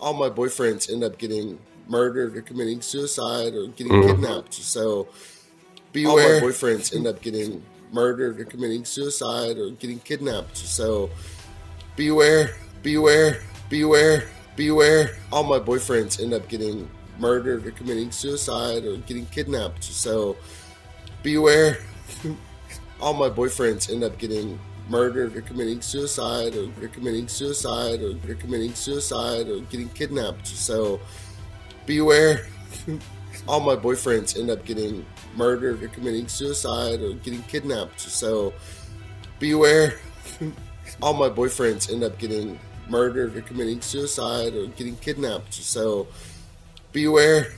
all my boyfriends end up getting murdered or committing suicide or getting kidnapped. So beware. All my boyfriends end up getting murdered or committing suicide or getting kidnapped. So beware, beware, beware, beware. All my boyfriends end up getting murdered or committing suicide or getting kidnapped. So beware. All my boyfriends end up getting murdered or committing suicide or committing suicide or committing suicide or getting kidnapped. So beware. All my boyfriends end up getting murdered or committing suicide or getting kidnapped. So beware. All my boyfriends end up getting murdered or committing suicide or getting kidnapped. So beware.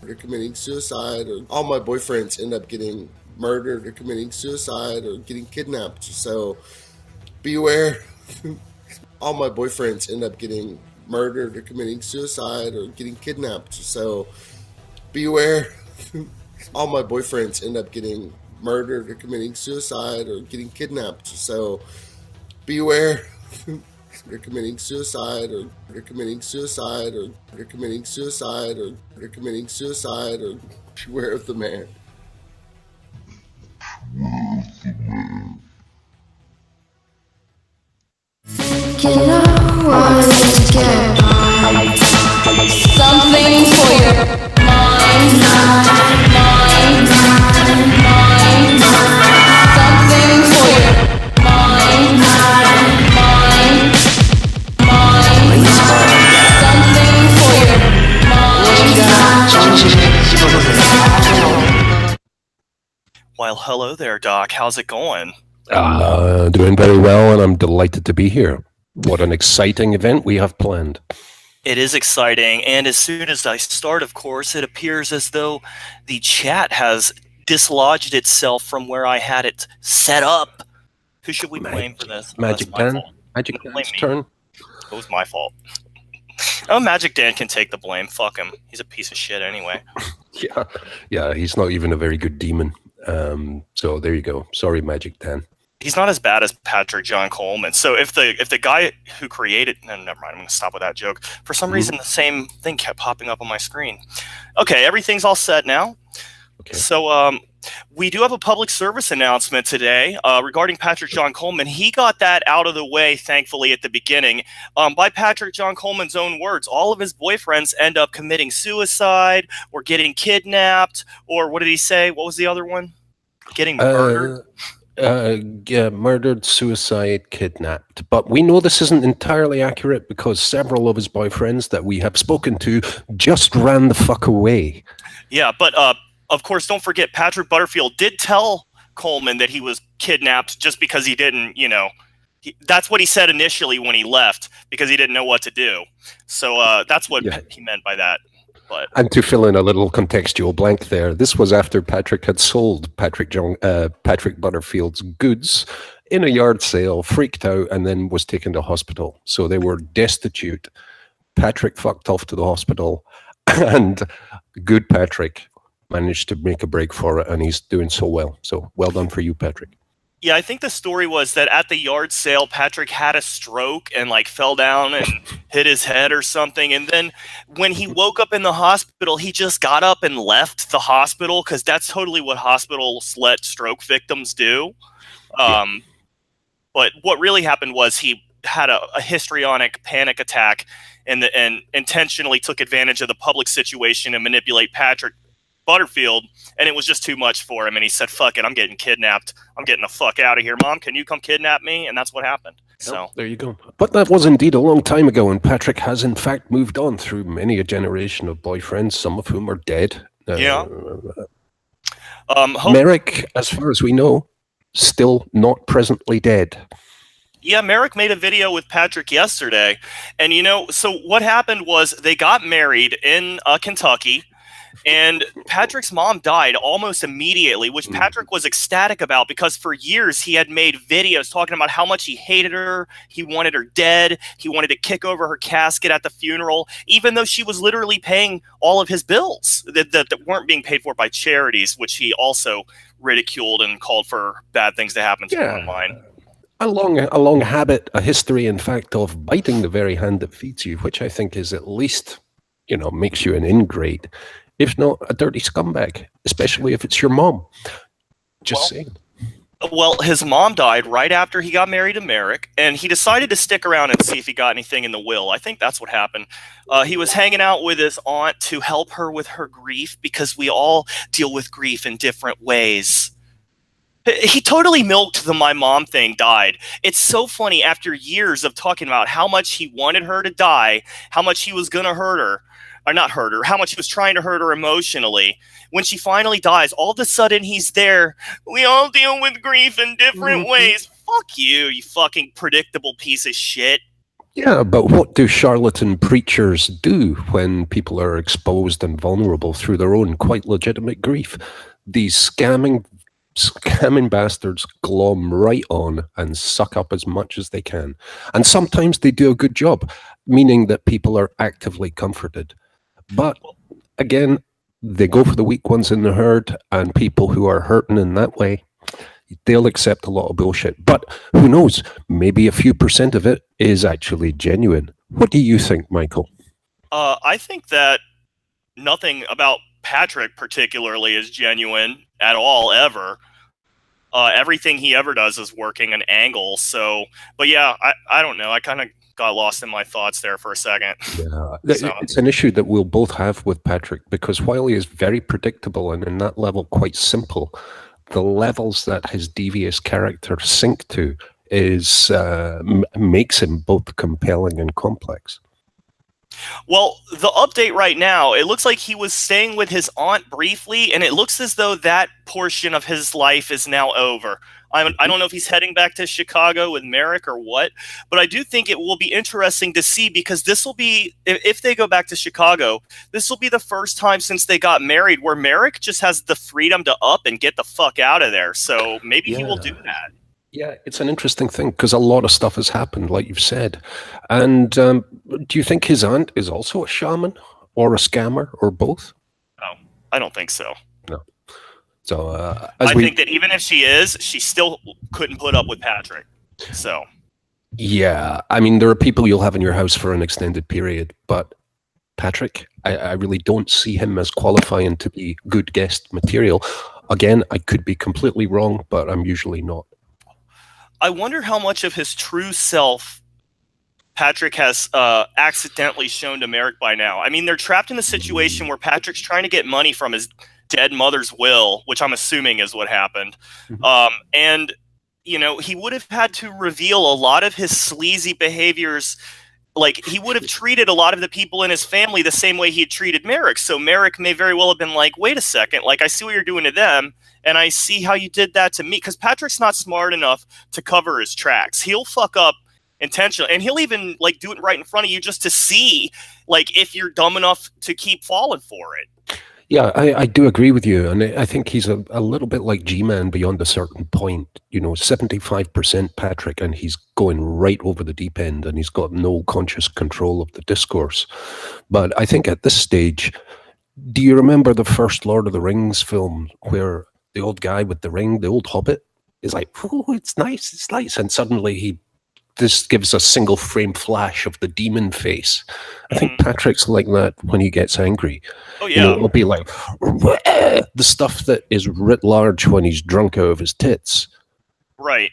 Or committing suicide or all my boyfriends end up getting murdered or committing suicide or getting kidnapped. So beware. All my boyfriends end up getting murdered or committing suicide or getting kidnapped. So beware. All my boyfriends end up getting murdered or committing suicide or getting kidnapped. So beware. Or committing suicide or committing suicide or committing suicide or committing suicide or beware of the man. You know what to get something for your mind, something for your mind, something for your mind. Well, hello there, Doc. How's it going? Doing very well, and I'm delighted to be here. What an exciting event we have planned. It is exciting, and as soon as I start, of course, it appears as though the chat has dislodged itself from where I had it set up. Who should we blame for this? Magic Dan? Magic Dan's turn? It was my fault. Oh, Magic Dan can take the blame. Fuck him. He's a piece of shit anyway. Yeah, he's not even a very good demon. So there you go. Sorry, Magic Dan. He's not as bad as Patrick John Coleman. So if the guy who created... No, never mind. I'm going to stop with that joke. For some reason, the same thing kept popping up on my screen. Okay, everything's all set now. Okay. So we do have a public service announcement today regarding Patrick John Coleman. He got that out of the way, thankfully, at the beginning. By Patrick John Coleman's own words, all of his boyfriends end up committing suicide or getting kidnapped, or what did he say? What was the other one? Getting murdered? Murdered, suicide, kidnapped. But we know this isn't entirely accurate because several of his boyfriends that we have spoken to just ran the fuck away. Yeah, but of course, don't forget, Patrick Butterfield did tell Coleman that he was kidnapped just because he didn't, that's what he said initially when he left, because he didn't know what to do. So that's what he meant by that. But. And to fill in a little contextual blank there, this was after Patrick had sold Patrick Butterfield's goods in a yard sale, freaked out, and then was taken to hospital. So they were destitute. Patrick fucked off to the hospital, and good Patrick managed to make a break for it, and he's doing so well. So well done for you, Patrick. Yeah, I think the story was that at the yard sale, Patrick had a stroke and fell down and hit his head or something. And then when he woke up in the hospital, he just got up and left the hospital, because that's totally what hospitals let stroke victims do. But what really happened was he had a histrionic panic attack and intentionally took advantage of the public situation and manipulate Patrick Butterfield, and it was just too much for him, and he said, fuck it, I'm getting kidnapped. I'm getting the fuck out of here. Mom, can you come kidnap me? And that's what happened. So there you go. But that was indeed a long time ago, and Patrick has in fact moved on through many a generation of boyfriends, some of whom are dead. Merrick, as far as we know, still not presently dead. Yeah, Merrick made a video with Patrick yesterday, and so what happened was they got married in Kentucky. And Patrick's mom died almost immediately, which Patrick was ecstatic about, because for years he had made videos talking about how much he hated her. He wanted her dead. He wanted to kick over her casket at the funeral, even though she was literally paying all of his bills that weren't being paid for by charities, which he also ridiculed and called for bad things to happen to her online. a long habit, a history, in fact, of biting the very hand that feeds you, which I think is at least, makes you an ingrate, if not a dirty scumbag, especially if it's your mom. Just saying. Well, his mom died right after he got married to Merrick, and he decided to stick around and see if he got anything in the will. I think that's what happened. He was hanging out with his aunt to help her with her grief, because we all deal with grief in different ways. He totally milked the my mom thing, died. It's so funny, after years of talking about how much he wanted her to die, how much he was going to hurt her, or not hurt her, how much he was trying to hurt her emotionally. When she finally dies, all of a sudden he's there. We all deal with grief in different ways. Fuck you, you fucking predictable piece of shit. Yeah, but what do charlatan preachers do when people are exposed and vulnerable through their own quite legitimate grief? These scamming bastards glom right on and suck up as much as they can. And sometimes they do a good job, meaning that people are actively comforted. But again, they go for the weak ones in the herd, and people who are hurting in that way, they'll accept a lot of bullshit. But who knows? Maybe a few % of it is actually genuine. What do you think, Michael? I think that nothing about Patrick particularly is genuine at all, ever. Everything he ever does is working an angle. So, but yeah, I don't know. I kind of got lost in my thoughts there for a second. Yeah, it's an issue that we'll both have with Patrick, because while he is very predictable and in that level quite simple, the levels that his devious character sink to is makes him both compelling and complex. Well, the update right now, it looks like he was staying with his aunt briefly, and it looks as though that portion of his life is now over. I don't know if he's heading back to Chicago with Merrick or what, but I do think it will be interesting to see, because this will be, if they go back to Chicago, this will be the first time since they got married where Merrick just has the freedom to up and get the fuck out of there. So maybe he will do that. Yeah, it's an interesting thing, because a lot of stuff has happened, like you've said. And do you think his aunt is also a shaman or a scammer or both? No, I don't think so. No. So I think that even if she is, she still couldn't put up with Patrick. So. Yeah, I mean, there are people you'll have in your house for an extended period, but Patrick, I really don't see him as qualifying to be good guest material. Again, I could be completely wrong, but I'm usually not. I wonder how much of his true self Patrick has accidentally shown to Merrick by now. I mean, they're trapped in a situation where Patrick's trying to get money from his dead mother's will, which I'm assuming is what happened. And, you know, he would have had to reveal a lot of his sleazy behaviors. Like, he would have treated a lot of the people in his family the same way he had treated Merrick. So Merrick may very well have been like, wait a second, like, I see what you're doing to them, and I see how you did that to me. Because Patrick's not smart enough to cover his tracks. He'll fuck up intentionally, and he'll even, like, do it right in front of you just to see, like, if you're dumb enough to keep falling for it. Yeah, I do agree with you. And I think he's a little bit like G-Man beyond a certain point. You know, 75% Patrick, and he's going right over the deep end, and he's got no conscious control of the discourse. But I think at this stage, do you remember the first Lord of the Rings film where the old guy with the ring, the old hobbit, is like, oh, it's nice. And suddenly this gives a single frame flash of the demon face. I think Patrick's like that when he gets angry. Oh, yeah. You know, it'll be like the stuff that is writ large when he's drunk out of his tits. Right.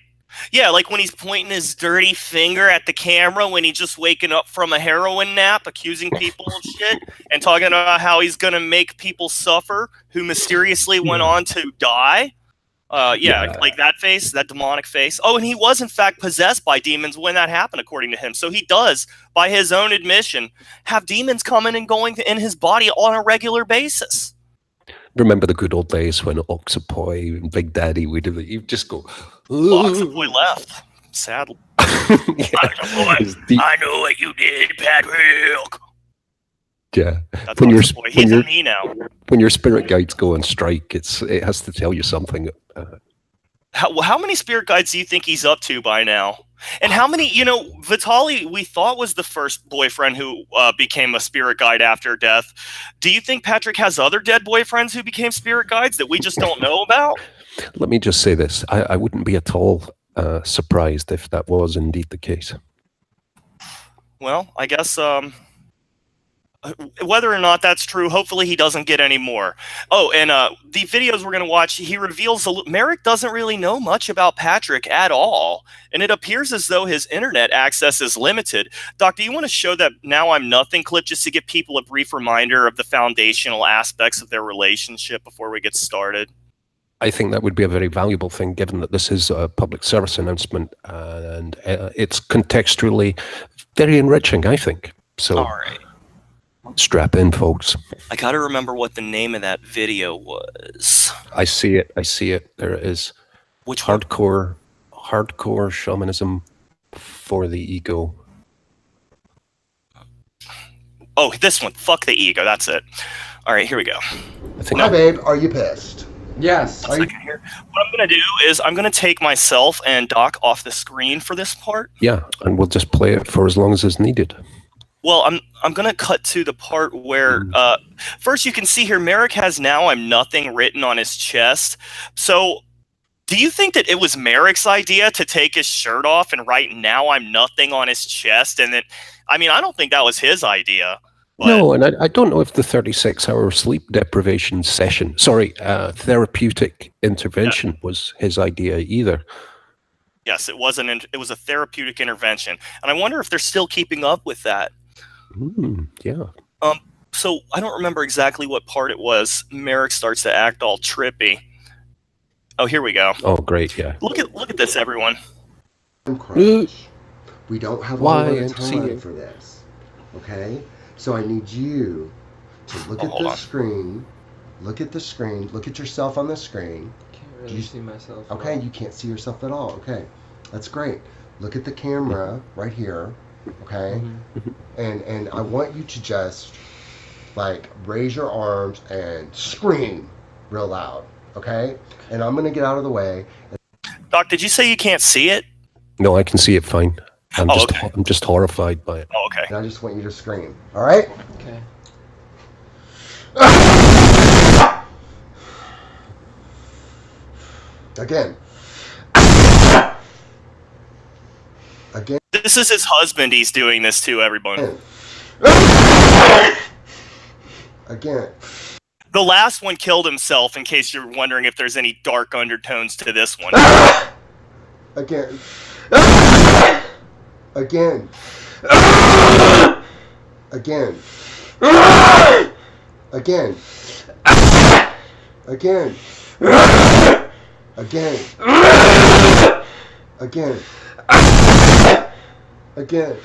Yeah, like when he's pointing his dirty finger at the camera when he's just waking up from a heroin nap, accusing people of shit, and talking about how he's going to make people suffer who mysteriously went on to die. Like that face, that demonic face. Oh, and he was in fact possessed by demons when that happened, according to him. So he does, by his own admission, have demons coming and going in his body on a regular basis. Remember the good old days when Oxapoy and Big Daddy would have, you just go, well, Oxapoy left, sadly. I know what you did, Patrick. Yeah, that's Oxapoy. He's a me now. When your spirit guides go on strike, it has to tell you something. How many spirit guides do you think he's up to by now? And how many, you know, Vitaly, we thought was the first boyfriend who became a spirit guide after death. Do you think Patrick has other dead boyfriends who became spirit guides that we just don't know about? Let me just say this. I wouldn't be at all surprised if that was indeed the case. Well, I guess whether or not that's true, hopefully he doesn't get any more. Oh, and the videos we're going to watch, he reveals Merrick doesn't really know much about Patrick at all, and it appears as though his internet access is limited. Doc, do you want to show that Now I'm Nothing clip just to give people a brief reminder of the foundational aspects of their relationship before we get started? I think that would be a very valuable thing, given that this is a public service announcement, and it's contextually very enriching, I think. So, all right. Strap in, folks. I got to remember what the name of that video was. I see it. I see it. There it is. Which one? Hardcore shamanism for the ego. Oh, this one. Fuck the ego. That's it. All right, here we go. I think. Hi, babe. Are you pissed? Yes. Here. What I'm going to do is I'm going to take myself and Doc off the screen for this part. Yeah, and we'll just play it for as long as is needed. Well, I'm going to cut to the part where first you can see here Merrick has Now I'm Nothing written on his chest. So do you think that it was Merrick's idea to take his shirt off and write Now I'm Nothing on his chest? And then, I mean, I don't think that was his idea. But no, and I don't know if the 36-hour sleep deprivation session, therapeutic intervention was his idea either. yes, it was a therapeutic intervention. And I wonder if they're still keeping up with that. Yeah. So I don't remember exactly what part it was. Merrick starts to act all trippy. Oh, here we go. Oh, great, yeah. Look at this, everyone. We don't have a lot of YMCA. time for this, okay? So I need you to look at the screen. Look at the screen. Look at yourself on the screen. Can't really see myself. Okay, you can't see yourself at all. Okay, that's great. Look at the camera right here. Okay, and I want you to just like raise your arms and scream real loud. Okay, and I'm gonna get out of the way. Doc, did you say you can't see it? No, I can see it fine. I'm okay. just horrified by it. Oh, okay. And I just want you to scream. All right? Okay. Again. Again. This is his husband he's doing this to, everyone. Again. The last one killed himself, in case you're wondering if there's any dark undertones to this one. Again. Again. Again. Again. Again. Again. Again. Again.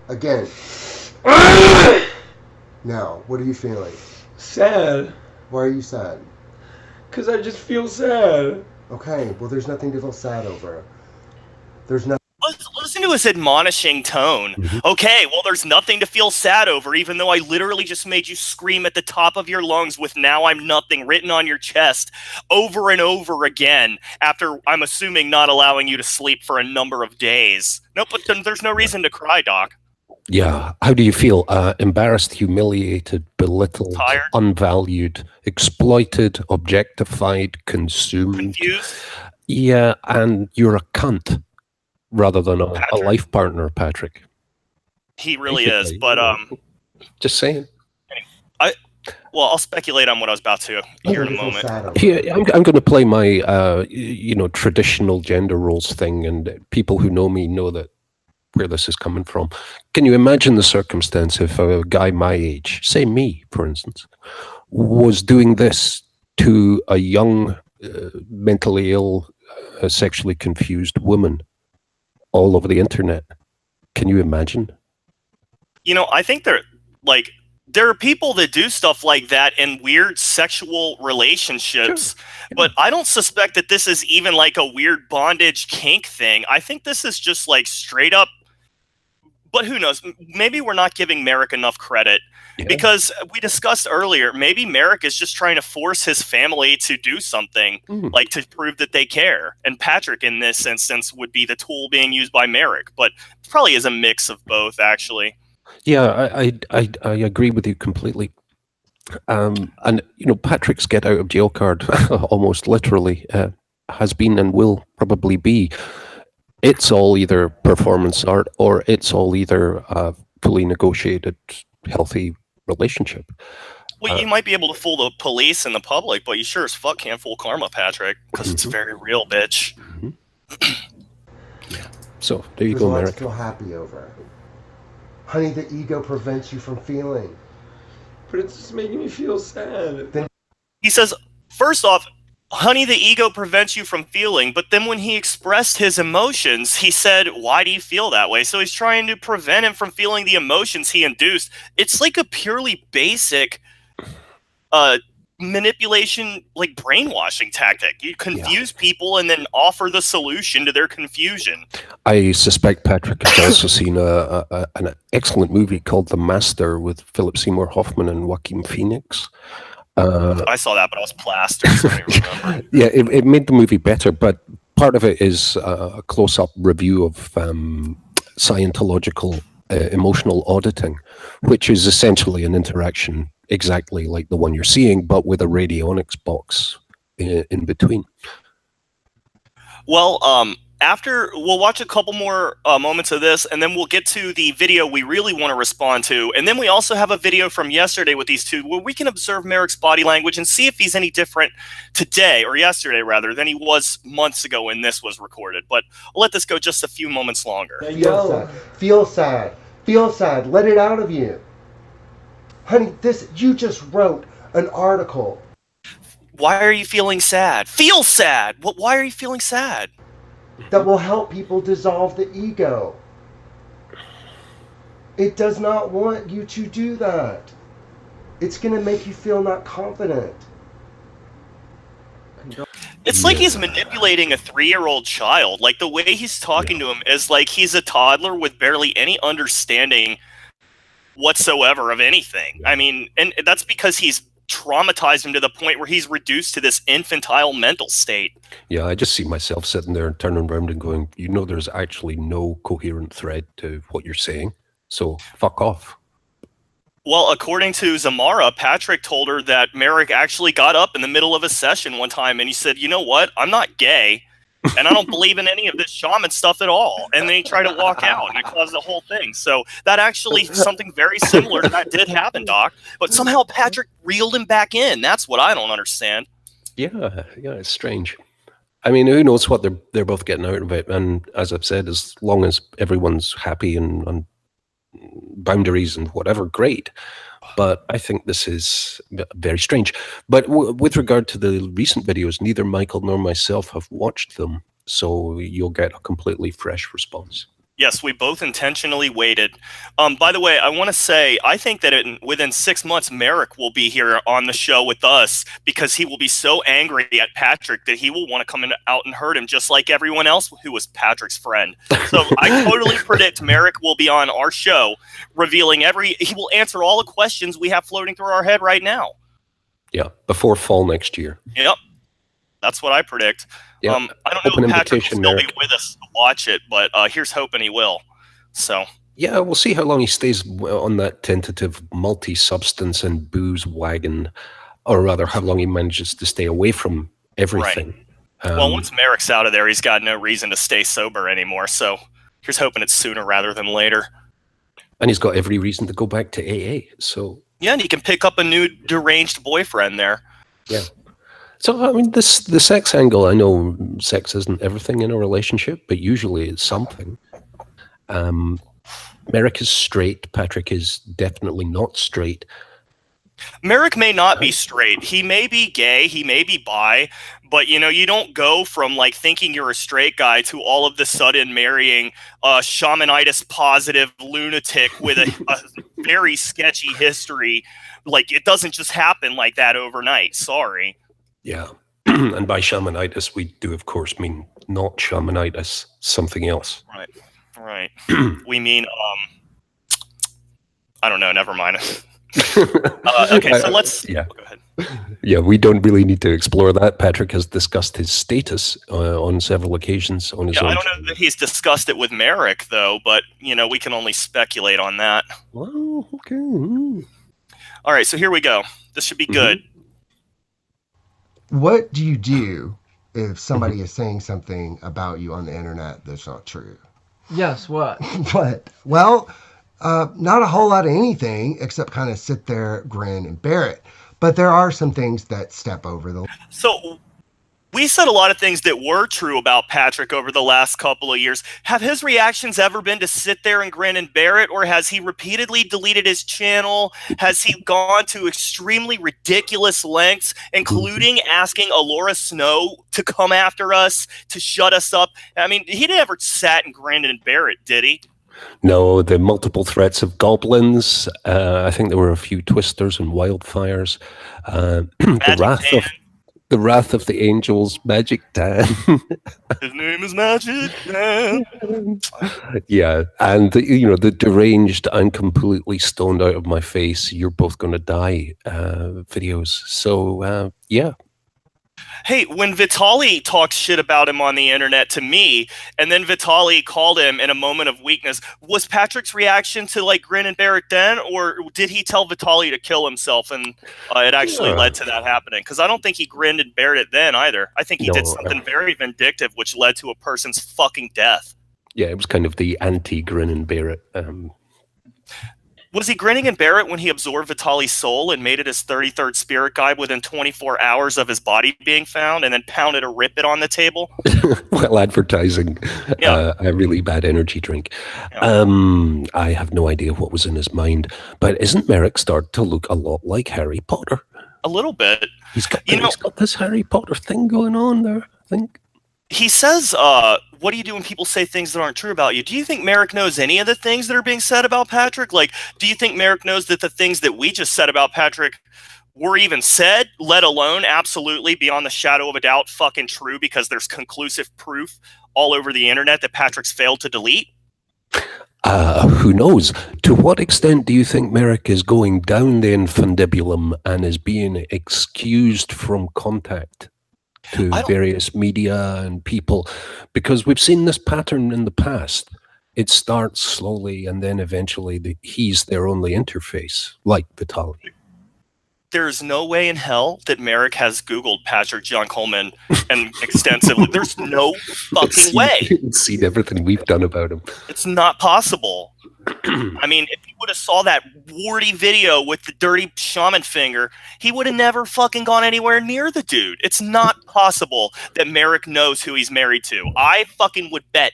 Again. Now, what are you feeling? Sad. Why are you sad? Because I just feel sad. Okay, well, there's nothing to feel sad over. There's nothing. Listen to his admonishing tone. Okay, well, there's nothing to feel sad over, even though I literally just made you scream at the top of your lungs with Now I'm Nothing written on your chest over and over again after, I'm assuming, not allowing you to sleep for a number of days. No, but then there's no reason to cry, Doc. Yeah. How do you feel? Embarrassed, humiliated, belittled, Tired? unvalued, exploited, objectified, consumed. Confused? Yeah, and you're a cunt rather than a Patrick. life partner, Patrick. He really is, but just saying. well, I'll speculate on what I was about to hear in a moment. Here, I'm going to play my traditional gender roles thing, and people who know me know that where this is coming from. Can you imagine the circumstance if a guy my age, say me, for instance, was doing this to a young, mentally ill, sexually confused woman all over the internet? Can you imagine? You know, I think there are people that do stuff like that in weird sexual relationships, but I don't suspect that this is even like a weird bondage kink thing. I think this is just like straight up, but who knows? Maybe we're not giving Merrick enough credit because we discussed earlier, maybe Merrick is just trying to force his family to do something like to prove that they care. And Patrick in this instance would be the tool being used by Merrick, but it probably is a mix of both actually. Yeah, I agree with you completely. And, Patrick's get out of jail card, almost literally, has been and will probably be. It's all either performance art or it's all either a fully negotiated, healthy relationship. Well, you might be able to fool the police and the public, but you sure as fuck can't fool karma, Patrick, because it's very real, bitch. Yeah. So there you There's go, a lot to Merrick. feel happy over. Honey, the ego prevents you from feeling. But it's just making me feel sad. He says, first off, honey, the ego prevents you from feeling, but then when he expressed his emotions, he said, why do you feel that way? So he's trying to prevent him from feeling the emotions he induced. It's like a purely basic manipulation, like brainwashing tactic. You confuse people and then offer the solution to their confusion. I suspect Patrick has also seen an excellent movie called The Master with Philip Seymour Hoffman and Joaquin Phoenix. I saw that, but I was plastered, so I don't remember. Yeah, it made the movie better, but part of it is a close-up review of Scientological emotional auditing, which is essentially an interaction exactly like the one you're seeing, but with a radionics box in between. Well, after we'll watch a couple more moments of this, and then we'll get to the video we really want to respond to, and then we also have a video from yesterday with these two where we can observe Merrick's body language and see if he's any different today, or yesterday rather, than he was months ago when this was recorded. But I'll let this go just a few moments longer. Feel sad. Feel sad. Feel sad. Let it out of you. Honey, you just wrote an article. Why are you feeling sad? Feel sad! Why are you feeling sad? That will help people dissolve the ego. It does not want you to do that. It's going to make you feel not confident. It's like he's manipulating a 3-year-old child. Like, the way he's talking to him is like he's a toddler with barely any understanding whatsoever of anything. I mean, and that's because he's traumatized him to the point where he's reduced to this infantile mental state. Yeah, I just see myself sitting there and turning around and going, there's actually no coherent thread to what you're saying, so fuck off. Well, according to Zamara, Patrick told her that Merrick actually got up in the middle of a session one time and he said, you know what, I'm not gay, and I don't believe in any of this shaman stuff at all. And then he tried to walk out, and it caused the whole thing. So that actually, something very similar to that did happen, Doc. But somehow Patrick reeled him back in. That's what I don't understand. Yeah, it's strange. I mean, who knows what they're both getting out of it? And as I've said, as long as everyone's happy and on boundaries and whatever, great. But I think this is very strange. But with regard to the recent videos, neither Michael nor myself have watched them, so you'll get a completely fresh response. Yes, we both intentionally waited. By the way, I want to say, I think that within 6 months, Merrick will be here on the show with us because he will be so angry at Patrick that he will want to come out and hurt him just like everyone else who was Patrick's friend. So I totally predict Merrick will be on our show revealing he will answer all the questions we have floating through our head right now. Yeah, before fall next year. Yep. That's what I predict. Yep. I don't know if Patrick will still be with us to watch it, but here's hoping he will. So yeah, we'll see how long he stays on that tentative multi-substance and booze wagon, or rather, how long he manages to stay away from everything. Right. Well, once Merrick's out of there, he's got no reason to stay sober anymore. So here's hoping it's sooner rather than later. And he's got every reason to go back to AA. So yeah, and he can pick up a new deranged boyfriend there. Yeah. So, I mean, the sex angle, I know sex isn't everything in a relationship, but usually it's something. Merrick is straight. Patrick is definitely not straight. Merrick may not be straight. He may be gay. He may be bi. But, you don't go from, like, thinking you're a straight guy to all of the sudden marrying a shamanitis positive lunatic with a very sketchy history. Like, it doesn't just happen like that overnight. Sorry. Yeah. And by shamanitis, we do, of course, mean not shamanitis, something else. Right. We mean, I don't know, never mind. Okay, so let's... Yeah. Go ahead. Yeah, we don't really need to explore that. Patrick has discussed his status on several occasions on his own. I don't know that he's discussed it with Merrick, though, but, we can only speculate on that. Well, okay. All right, so here we go. This should be good. What do you do if somebody is saying something about you on the internet that's not true. Yes, what? What? Well, not a whole lot of anything except kind of sit there, grin, and bear it. But there are some things that step over the. So we said a lot of things that were true about Patrick over the last couple of years. Have his reactions ever been to sit there and grin and bear it, or has he repeatedly deleted his channel? Has he gone to extremely ridiculous lengths, including asking Alora Snow to come after us, to shut us up? I mean, he never sat and grinned and bear it, did he? No, the multiple threats of goblins. I think there were a few twisters and wildfires. The wrath of the angels, Magic Dan. His name is Magic Dan. Yeah, and the deranged and completely stoned out of my face, you're both going to die videos. So yeah. Hey, when Vitaly talks shit about him on the internet to me, and then Vitaly called him in a moment of weakness, was Patrick's reaction to like grin and bear it then, or did he tell Vitaly to kill himself and it actually led to that happening? Because I don't think he grinned and bared it then either. I think he did something very vindictive, which led to a person's fucking death. Yeah, it was kind of the anti-grin and bear it. Was he grinning and bear it when he absorbed Vitaly's soul and made it his 33rd spirit guide within 24 hours of his body being found, and then pounded a rip it on the table? Well, advertising a really bad energy drink. Yeah. I have no idea what was in his mind, but isn't Merrick starting to look a lot like Harry Potter? A little bit. He's got this Harry Potter thing going on there, I think. He says, what do you do when people say things that aren't true about you? Do you think Merrick knows any of the things that are being said about Patrick? Like, do you think Merrick knows that the things that we just said about Patrick were even said, let alone absolutely beyond the shadow of a doubt fucking true, because there's conclusive proof all over the internet that Patrick's failed to delete? Who knows? To what extent do you think Merrick is going down the infundibulum and is being excused from contact to various media and people? Because we've seen this pattern in the past. It starts slowly and then eventually he's their only interface, like Vitaly. There's no way in hell that Merrick has Googled Patrick John Coleman and extensively. There's no fucking way. Seen everything we've done about him. It's not possible. I mean, if he would have saw that warty video with the dirty shaman finger, he would have never fucking gone anywhere near the dude. It's not possible that Merrick knows who he's married to. I fucking would bet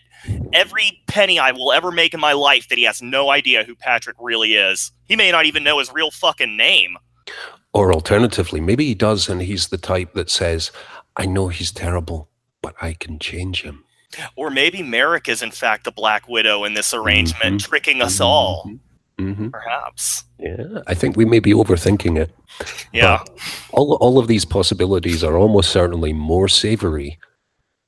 every penny I will ever make in my life that he has no idea who Patrick really is. He may not even know his real fucking name. Or alternatively, maybe he does, and he's the type that says, I know he's terrible, but I can change him. Or maybe Merrick is in fact the Black Widow in this arrangement, tricking us all. Perhaps. Yeah, I think we may be overthinking it. Yeah. But all of these possibilities are almost certainly more savory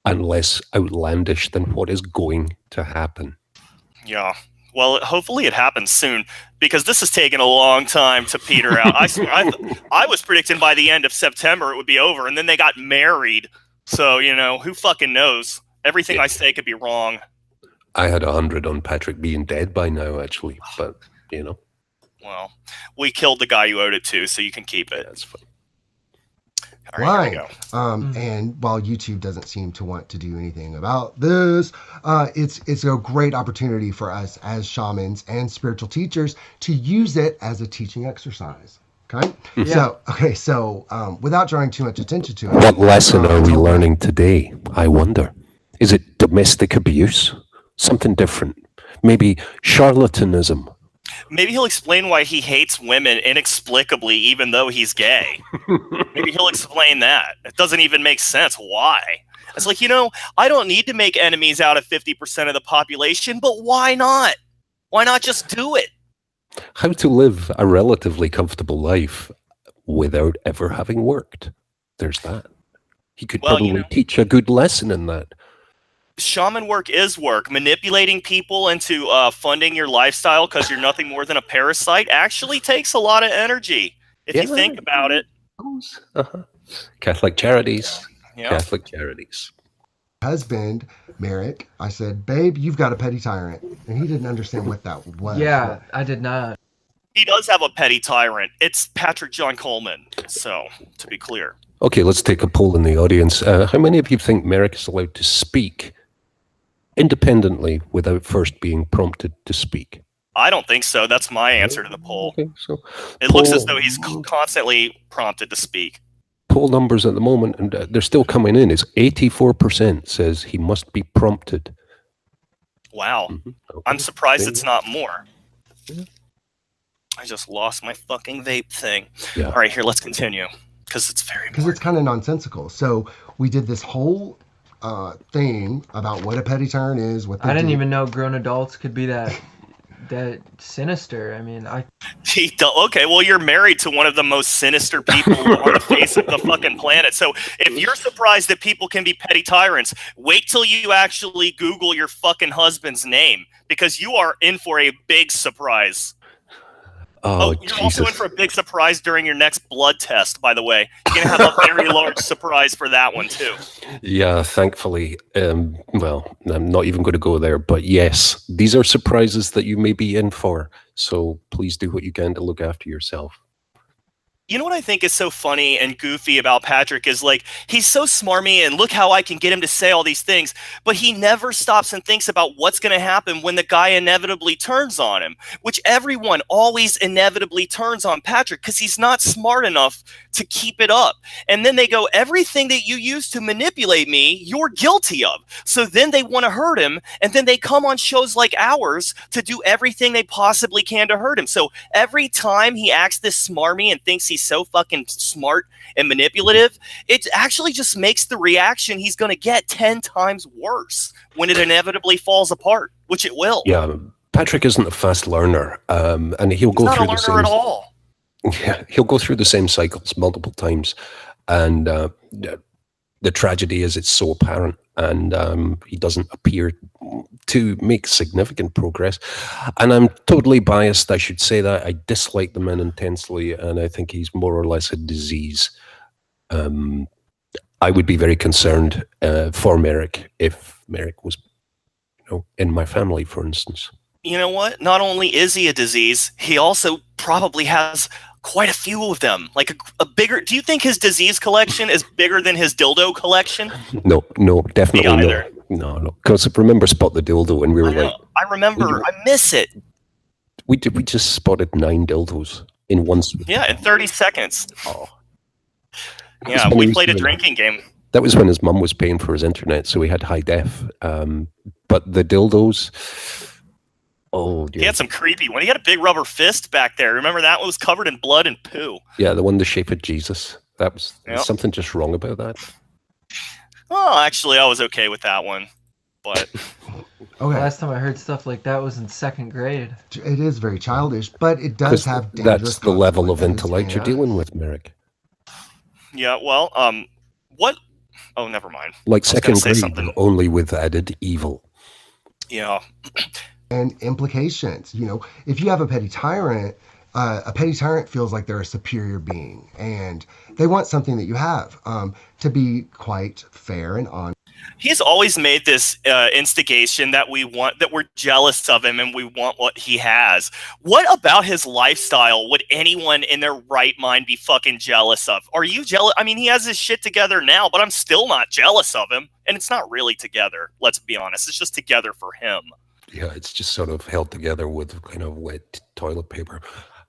and less outlandish than what is going to happen. Yeah. Well, hopefully it happens soon, because this has taken a long time to peter out. I was predicting by the end of September it would be over, and then they got married. So, who fucking knows? Everything I say could be wrong. I had 100 on Patrick being dead by now, actually, but, Well, we killed the guy you owed it to, so you can keep it. That's fine. All right, here we go. And while YouTube doesn't seem to want to do anything about this, it's a great opportunity for us as shamans and spiritual teachers to use it as a teaching exercise. Okay. Yeah. So without drawing too much attention to it, What lesson are we learning today? I wonder. Is it domestic abuse? Something different? Maybe charlatanism? Maybe he'll explain why he hates women inexplicably, even though he's gay. Maybe he'll explain that. It doesn't even make sense. Why? It's like, I don't need to make enemies out of 50% of the population, but why not? Why not just do it? How to live a relatively comfortable life without ever having worked. There's that. He could probably teach a good lesson in that. Shaman work is work. Manipulating people into funding your lifestyle because you're nothing more than a parasite actually takes a lot of energy, if you think about it. Catholic charities. Yeah. Catholic charities. husband, Merrick, I said, babe, you've got a petty tyrant. And he didn't understand what that was. Yeah, I did not. He does have a petty tyrant. It's Patrick John Coleman. So, to be clear. Okay, let's take a poll in the audience. How many of you think Merrick is allowed to speak independently without first being prompted to speak? I don't think so. That's my answer to the poll. Okay, so It looks as though he's constantly prompted to speak. Poll numbers at the moment, and they're still coming in, is 84% says he must be prompted. Wow. Okay. I'm surprised it's not more. I just lost my fucking vape thing. Yeah. All right, here, let's continue. Because it's very important. Because it's kind of nonsensical. So we did this whole thing about what a petty tyrant is. What they I didn't do. even know grown adults could be that sinister. I mean, Okay, well, you're married to one of the most sinister people on the face of the fucking planet. So if you're surprised that people can be petty tyrants, wait till you actually Google your fucking husband's name, because you are in for a big surprise. Oh, you're also in for a big surprise during your next blood test, by the way. You're going to have a very large surprise for that one, too. Yeah, thankfully. Well, I'm not even going to go there, but yes, these are surprises that you may be in for. So please do what you can to look after yourself. You know what I think is so funny and goofy about Patrick is, like, he's so smarmy and look how I can get him to say all these things, but he never stops and thinks about what's going to happen when the guy inevitably turns on him, which everyone always inevitably turns on Patrick because he's not smart enough to keep it up. And then they go, everything that you used to manipulate me, you're guilty of. So then they want to hurt him, and then they come on shows like ours to do everything they possibly can to hurt him. So every time he acts this smarmy and thinks he's so fucking smart and manipulative, it actually just makes the reaction he's going to get 10 times worse when it inevitably falls apart, which it will. Yeah, Patrick isn't a fast learner, and he'll go through the same. Not a learner at all. Yeah, he'll go through the same cycles multiple times, and the tragedy is it's so apparent, and he doesn't appear to make significant progress. And I'm totally biased, I should say that. I dislike the man intensely, and I think he's more or less a disease. I would be very concerned for Merrick if Merrick was, in my family, for instance. You know what? Not only is he a disease, he also probably has quite a few of them. Like a bigger. Do you think his disease collection is bigger than his dildo collection? No, definitely not. No. Because remember Spot the Dildo, and we were like, I remember. I miss it. We just spotted 9 dildos in one switch. Yeah, in 30 seconds. Oh. Yeah, we played a drinking game. That was when his mum was paying for his internet, so he had high def. But the dildos, oh dear. He had some creepy one. He had a big rubber fist back there. Remember that one was covered in blood and poo? Yeah, the one the shape of Jesus. That was something just wrong about that. Oh, actually, I was okay with that one. But Okay. last time I heard stuff like that was in 2nd grade. It is very childish, but it does have dangerous that's the level of consequences, intellect you're dealing with, Merrick. yeah, well, what? Oh, never mind. Like I was gonna 2nd say grade, something. only with added evil. Yeah. And implications. If you have a petty tyrant feels like they're a superior being, and they want something that you have, to be quite fair and honest. He's always made this instigation that we're jealous of him and we want what he has. What about his lifestyle would anyone in their right mind be fucking jealous of? Are you jealous? I mean, he has his shit together now, but I'm still not jealous of him. And it's not really together, let's be honest. It's just together for him. Yeah, it's just sort of held together with kind of wet toilet paper.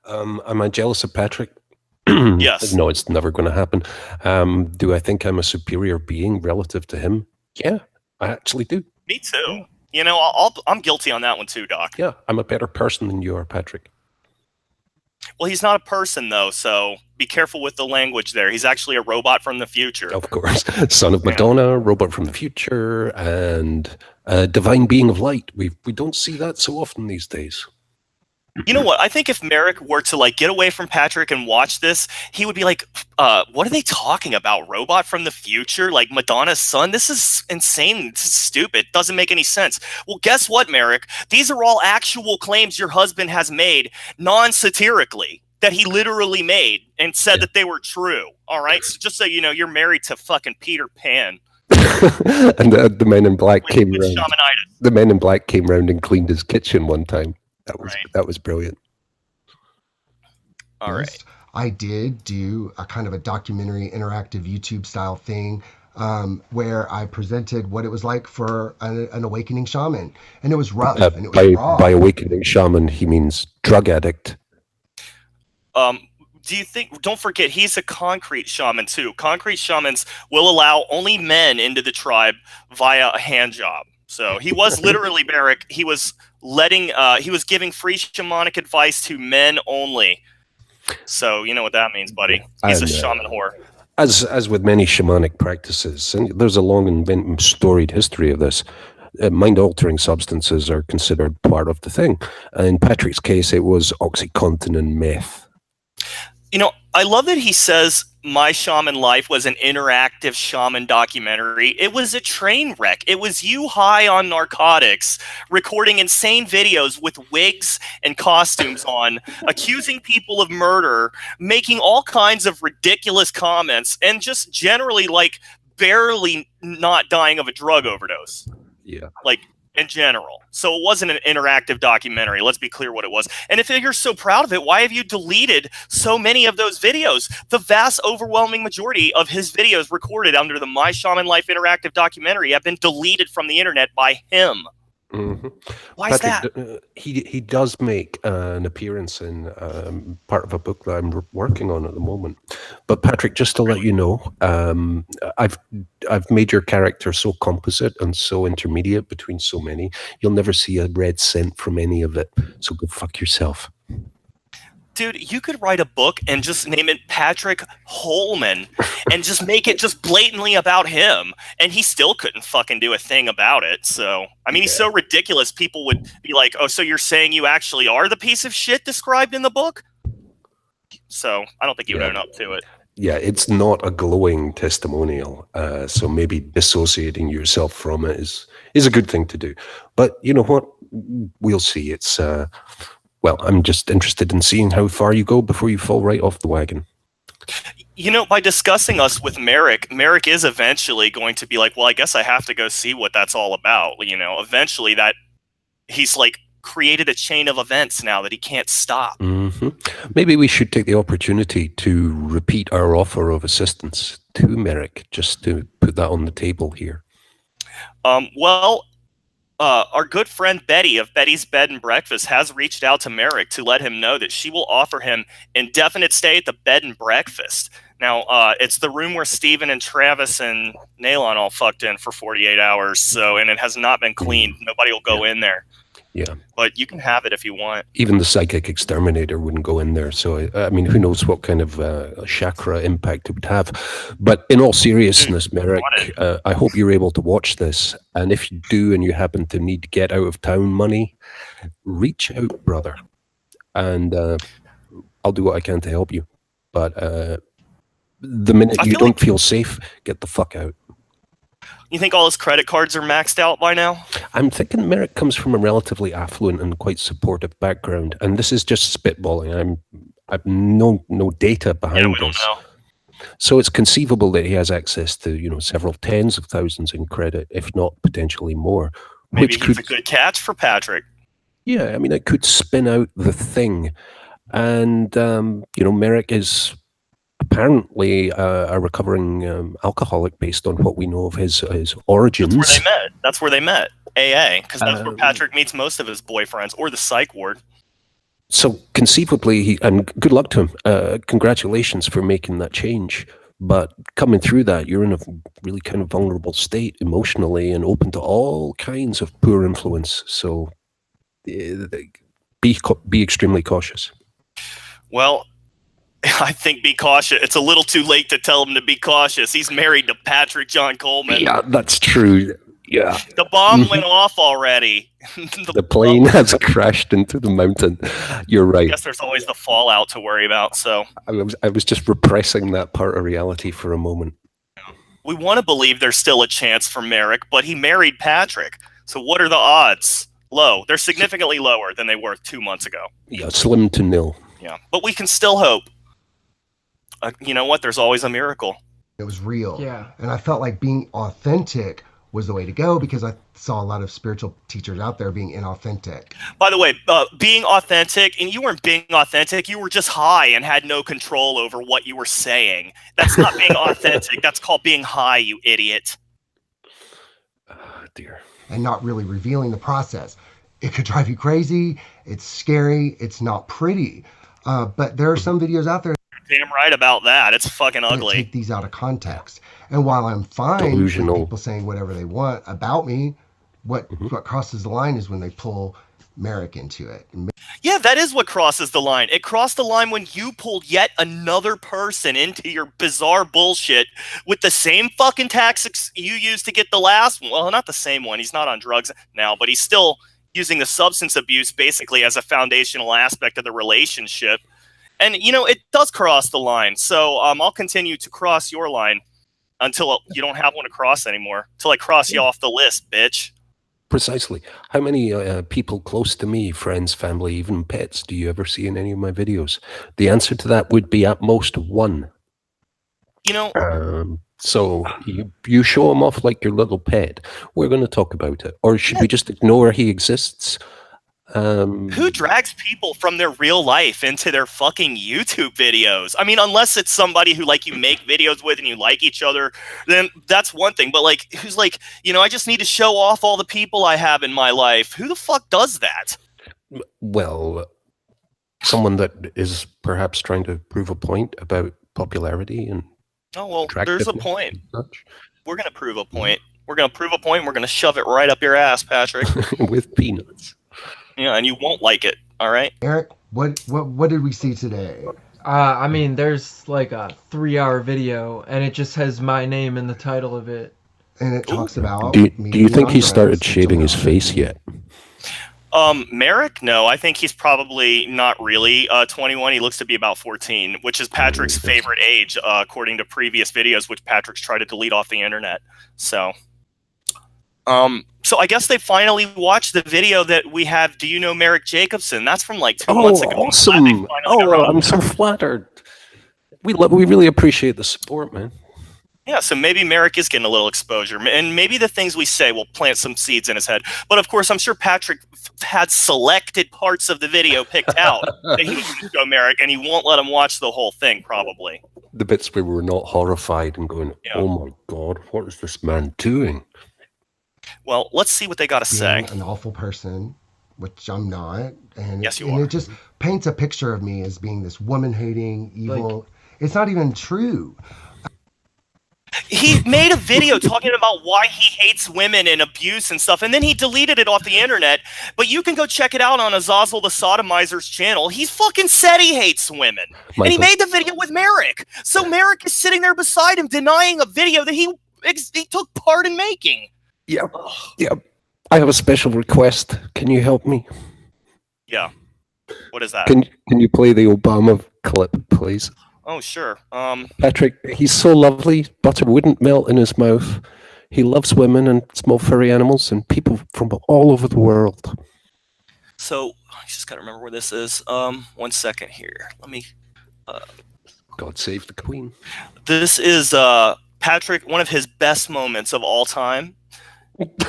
Am I jealous of Patrick? Yes. No, it's never going to happen. Do I think I'm a superior being relative to him? Yeah, I actually do. Me too. I'm guilty on that one too, Doc. Yeah, I'm a better person than you are, Patrick. Well, he's not a person, though, so be careful with the language there. He's actually a robot from the future. Of course. Son of Madonna, robot from the future, and a divine being of light. We don't see that so often these days. You know what? I think if Merrick were to get away from Patrick and watch this, he would be like, what are they talking about? Robot from the future? Like Madonna's son? This is insane. This is stupid. Doesn't make any sense. Well, guess what, Merrick? These are all actual claims your husband has made non-satirically, that he literally made and said that they were true. All right? So just so you know, you're married to fucking Peter Pan. And the men in black came with around. shamanitis. The men in black came around and cleaned his kitchen one time. That was brilliant. All right. I did do a kind of a documentary, interactive YouTube style thing where I presented what it was like for an awakening shaman, and it was rough and it was raw. By awakening shaman, he means drug addict. Do you think? Don't forget, he's a concrete shaman too. Concrete shamans will allow only men into the tribe via a hand job. So he was literally Merrick. He was he was giving free shamanic advice to men only. So you know what that means, buddy. He's a shaman whore. As with many shamanic practices, and there's a long and storied history of this, mind-altering substances are considered part of the thing. In Patrick's case, it was OxyContin and meth. You know, I love that he says My Shaman Life was an interactive shaman documentary. It was a train wreck. It was you high on narcotics, recording insane videos with wigs and costumes on, accusing people of murder, making all kinds of ridiculous comments, and just generally, like, barely not dying of a drug overdose. Yeah. Like, in general. So it wasn't an interactive documentary. Let's be clear what it was. And if you're so proud of it, why have you deleted so many of those videos? The vast overwhelming majority of his videos recorded under the My Shaman Life interactive documentary have been deleted from the internet by him. Mm-hmm. Why is Patrick, that? He does make an appearance in part of a book that I'm working on at the moment. But Patrick, just to let you know, I've made your character so composite and so intermediate between so many. You'll never see a red cent from any of it. So go fuck yourself. Dude, you could write a book and just name it Patrick Coleman and just make it just blatantly about him. And he still couldn't fucking do a thing about it. So, I mean, he's so ridiculous. People would be like, oh, so you're saying you actually are the piece of shit described in the book? So I don't think you would own up to it. Yeah, it's not a glowing testimonial. So maybe dissociating yourself from it is a good thing to do. But you know what? We'll see. It's... well, I'm just interested in seeing how far you go before you fall right off the wagon. You know, by discussing us with Merrick is eventually going to be like, well, I guess I have to go see what that's all about. You know, eventually that he's like created a chain of events now that he can't stop. Mm-hmm. Maybe we should take the opportunity to repeat our offer of assistance to Merrick, just to put that on the table here. Our good friend Betty of Betty's Bed and Breakfast has reached out to Merrick to let him know that she will offer him indefinite stay at the Bed and Breakfast. Now, it's the room where Steven and Travis and Nalon all fucked in for 48 hours, and it has not been cleaned. Nobody will go in there. Yeah. But you can have it if you want. Even the psychic exterminator wouldn't go in there. So, I mean, who knows what kind of chakra impact it would have. But in all seriousness, Merrick, I hope you're able to watch this. And if you do and you happen to need to get out of town money, reach out, brother. And I'll do what I can to help you. But the minute you don't feel safe, get the fuck out. You think all his credit cards are maxed out by now? I'm thinking Merrick comes from a relatively affluent and quite supportive background, and this is just spitballing. I've no data behind this. Don't know. So it's conceivable that he has access to several tens of thousands in credit, if not potentially more. Maybe he's a good catch for Patrick. Yeah, I mean, it could spin out the thing, and Merrick is apparently a recovering alcoholic based on what we know of his origins. That's where they met. AA, because that's where Patrick meets most of his boyfriends, or the psych ward. So conceivably, and good luck to him. Congratulations for making that change. But coming through that, you're in a really kind of vulnerable state emotionally and open to all kinds of poor influence. So be extremely cautious. Well, I think be cautious. It's a little too late to tell him to be cautious. He's married to Patrick John Coleman. Yeah, that's true. Yeah. The bomb went off already. The plane has crashed into the mountain. You're right. I guess there's always the fallout to worry about. So I was just repressing that part of reality for a moment. We want to believe there's still a chance for Merrick, but he married Patrick. So what are the odds? Low. They're significantly lower than they were 2 months ago. Yeah, slim to nil. Yeah, but we can still hope. You know what? There's always a miracle. It was real. Yeah. And I felt like being authentic was the way to go, because I saw a lot of spiritual teachers out there being inauthentic. By the way, being authentic, and you weren't being authentic, you were just high and had no control over what you were saying. That's not being authentic. That's called being high, you idiot. Oh, dear. And not really revealing the process. It could drive you crazy. It's scary. It's not pretty. But there are some videos out there. Damn right about that. It's fucking ugly. Take these out of context. And while I'm fine Delusional. with people saying whatever they want about me, what crosses the line is when they pull MERRICK into it. Yeah, that is what crosses the line. It crossed the line when you pulled yet another person into your bizarre bullshit with the same fucking tactics you used to get the last one. Well, not the same one. He's not on drugs now, but he's still using the substance abuse basically as a foundational aspect of the relationship. And, you know, it does cross the line. So I'll continue to cross your line until you don't have one to cross anymore. Until I cross you off the list, bitch. Precisely. How many people close to me, friends, family, even pets, do you ever see in any of my videos? The answer to that would be at most one. You know... So you show him off like your little pet. We're going to talk about it. Or should we just ignore he exists? Who drags people from their real life into their fucking YouTube videos? I mean, unless it's somebody who, like, you make videos with and you like each other, then that's one thing. But, like, who's like, you know, I just need to show off all the people I have in my life. Who the fuck does that? Well, someone that is perhaps trying to prove a point about popularity and there's a point. We're going to prove a point. We're going to prove a point. And we're going to shove it right up your ass, Patrick. With peanuts. Yeah, and you won't like it. All right, Eric. What did we see today? I mean, there's like a 3-hour video, and it just has my name in the title of it. And it talks about. Do you think he started shaving his face yet? MERRICK? No, I think he's probably not really 21. He looks to be about 14, which is Patrick's favorite age, according to previous videos, which Patrick's tried to delete off the internet. So I guess they finally watched the video that we have. Do you know MERRICK JACOBSON? That's from like 2 months ago. Awesome! I'm so flattered. We really appreciate the support, man. Yeah, so maybe MERRICK is getting a little exposure, and maybe the things we say will plant some seeds in his head. But of course, I'm sure Patrick had selected parts of the video picked out that he was going to go MERRICK, and he won't let him watch the whole thing, probably. The bits where we're not horrified and going, "Oh my God, what is this man doing?" Well, let's see what they got to say. An awful person, which I'm not, and yes, you are. It just paints a picture of me as being this woman-hating, evil. It's not even true. He made a video talking about why he hates women and abuse and stuff, and then he deleted it off the internet. But you can go check it out on Azazel the Sodomizer's channel. He fucking said he hates women. Michael. And he made the video with MERRICK. So MERRICK is sitting there beside him denying a video that he took part in making. Yeah. Yeah. I have a special request. Can you help me? Yeah. What is that? Can you play the Obama clip, please? Oh, sure. Patrick, he's so lovely. Butter wouldn't melt in his mouth. He loves women and small furry animals and people from all over the world. So, I just got to remember where this is. 1 second here. Let me... God save the Queen. This is Patrick, one of his best moments of all time.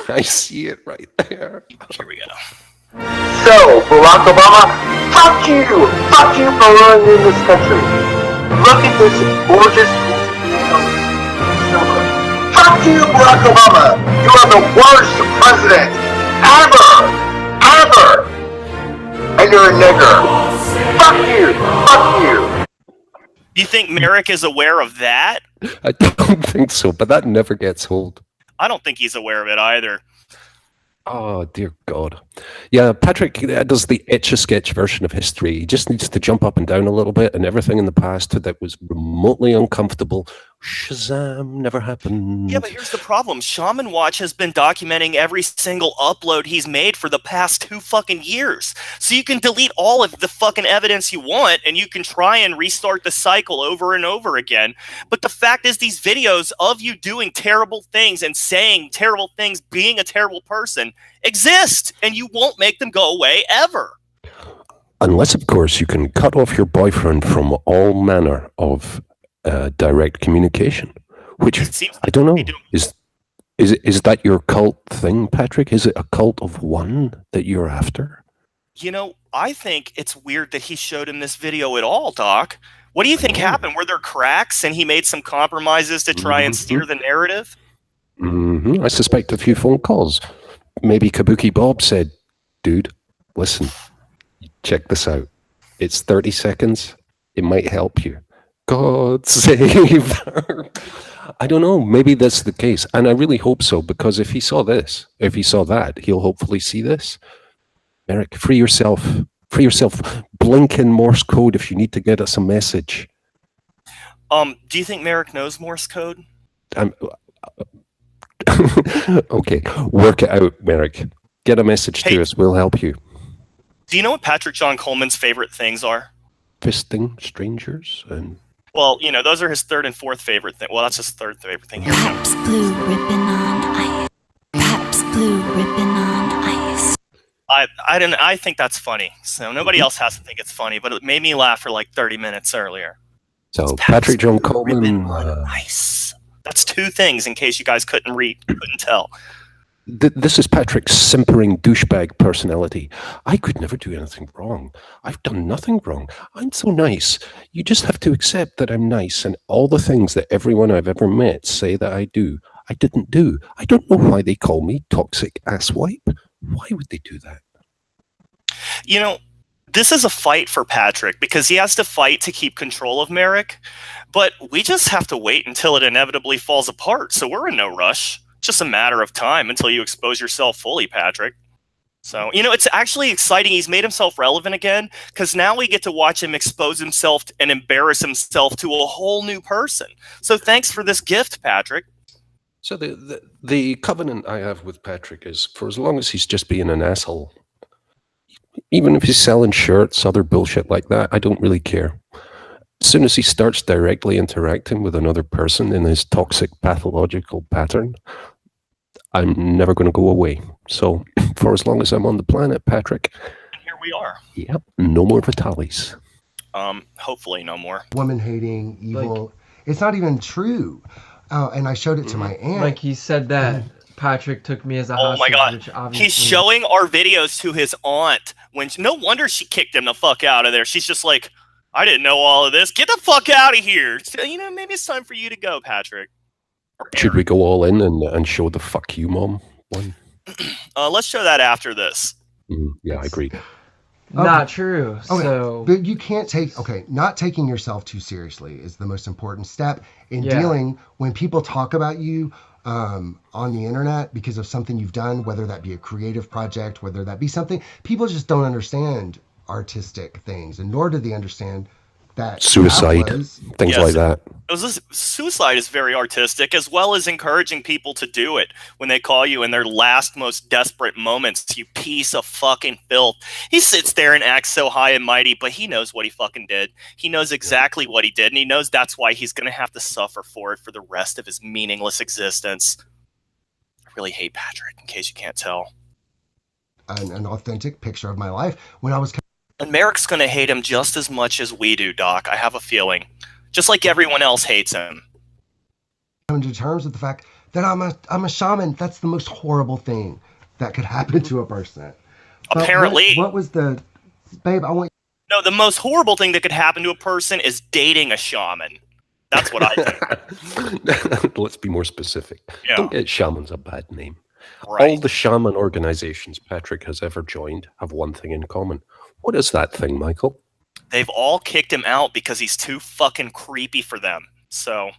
I see it right there. Here we go. So, Barack Obama, fuck you! Fuck you for running this country! Look at this gorgeous silver. Fuck you, Barack Obama! You are the worst president ever! Ever! And you're a nigger. Fuck you! Fuck you! Do you think MERRICK is aware of that? I don't think so, but that never gets old. I don't think he's aware of it either. Oh, dear God. Yeah, Patrick does the Etch-a-Sketch version of history. He just needs to jump up and down a little bit, and everything in the past that was remotely uncomfortable, Shazam, never happened. Yeah, but here's the problem. SHAMANWATCH has been documenting every single upload he's made for the past 2 fucking years. So you can delete all of the fucking evidence you want, and you can try and restart the cycle over and over again. But the fact is, these videos of you doing terrible things and saying terrible things, being a terrible person, exist, and you won't make them go away ever. Unless, of course, you can cut off your boyfriend from all manner of direct communication, which I don't know. Is that your cult thing, Patrick? Is it a cult of one that you're after? You know, I think it's weird that he showed him this video at all, Doc. What do you think happened? Were there cracks and he made some compromises to try and steer the narrative? I suspect a few phone calls. Maybe Kabuki Bob said, dude, listen, check this out. It's 30 seconds. It might help you. God save her. I don't know. Maybe that's the case. And I really hope so, because if he saw this, if he saw that, he'll hopefully see this. Merrick, free yourself. Free yourself. Blink in Morse code if you need to get us a message. Do you think Merrick knows Morse code? Okay, work it out, Merrick. Get a message to us. We'll help you. Do you know what Patrick John Coleman's favorite things are? Fisting strangers and... Well, you know, those are his third and fourth favorite thing. Well, that's his third favorite thing. Perhaps blue ribbon on ice. Perhaps blue ribbon on ice. I think that's funny. So nobody else has to think it's funny, but it made me laugh for like 30 minutes earlier. So Patrick John Coleman... Nice. That's two things in case you guys couldn't tell. This is Patrick's simpering douchebag personality. I could never do anything wrong. I've done nothing wrong. I'm so nice. You just have to accept that I'm nice, and all the things that everyone I've ever met say that I do, I didn't do. I don't know why they call me toxic asswipe. Why would they do that? You know, this is a fight for Patrick because he has to fight to keep control of Merrick, but we just have to wait until it inevitably falls apart, so we're in no rush. It's just a matter of time until you expose yourself fully, Patrick. So, you know, it's actually exciting. He's made himself relevant again because now we get to watch him expose himself and embarrass himself to a whole new person. So thanks for this gift, Patrick. So the covenant I have with Patrick is for as long as he's just being an asshole, even if he's selling shirts, other bullshit like that, I don't really care. As soon as he starts directly interacting with another person in his toxic pathological pattern, I'm never going to go away. So for as long as I'm on the planet, Patrick. And here we are. Yep. No more Vitalis. Hopefully no more. Woman hating, evil. It's not even true. And I showed it to my aunt. Like he said that Patrick took me as a hostage. Oh my God. Which obviously... He's showing our videos to his aunt. No wonder she kicked him the fuck out of there. She's just like, I didn't know all of this. Get the fuck out of here. So, you know, maybe it's time for you to go, Patrick. Should we go all in and show the fuck you, mom one? Let's show that after this. Yeah, I agree. Not true. Okay. So, but you can't take, not taking yourself too seriously is the most important step in dealing when people talk about you on the internet because of something you've done, whether that be a creative project, whether that be something, people just don't understand artistic things, and nor do they understand that suicide, things like that. Suicide is very artistic, as well as encouraging people to do it when they call you in their last, most desperate moments. You piece of fucking filth. He sits there and acts so high and mighty, but he knows what he fucking did. He knows exactly what he did, and he knows that's why he's going to have to suffer for it for the rest of his meaningless existence. I really hate Patrick, in case you can't tell. An authentic picture of my life when I was. And Merrick's going to hate him just as much as we do, Doc. I have a feeling. Just like everyone else hates him. Coming to terms with the fact that I'm a shaman. That's the most horrible thing that could happen to a person. Apparently. What was the... Babe, I want... No, the most horrible thing that could happen to a person is dating a shaman. That's what I think. Let's be more specific. Yeah. Don't get shamans a bad name. Right. All the shaman organizations Patrick has ever joined have one thing in common. What is that thing, Michael? They've all kicked him out because he's too fucking creepy for them. So,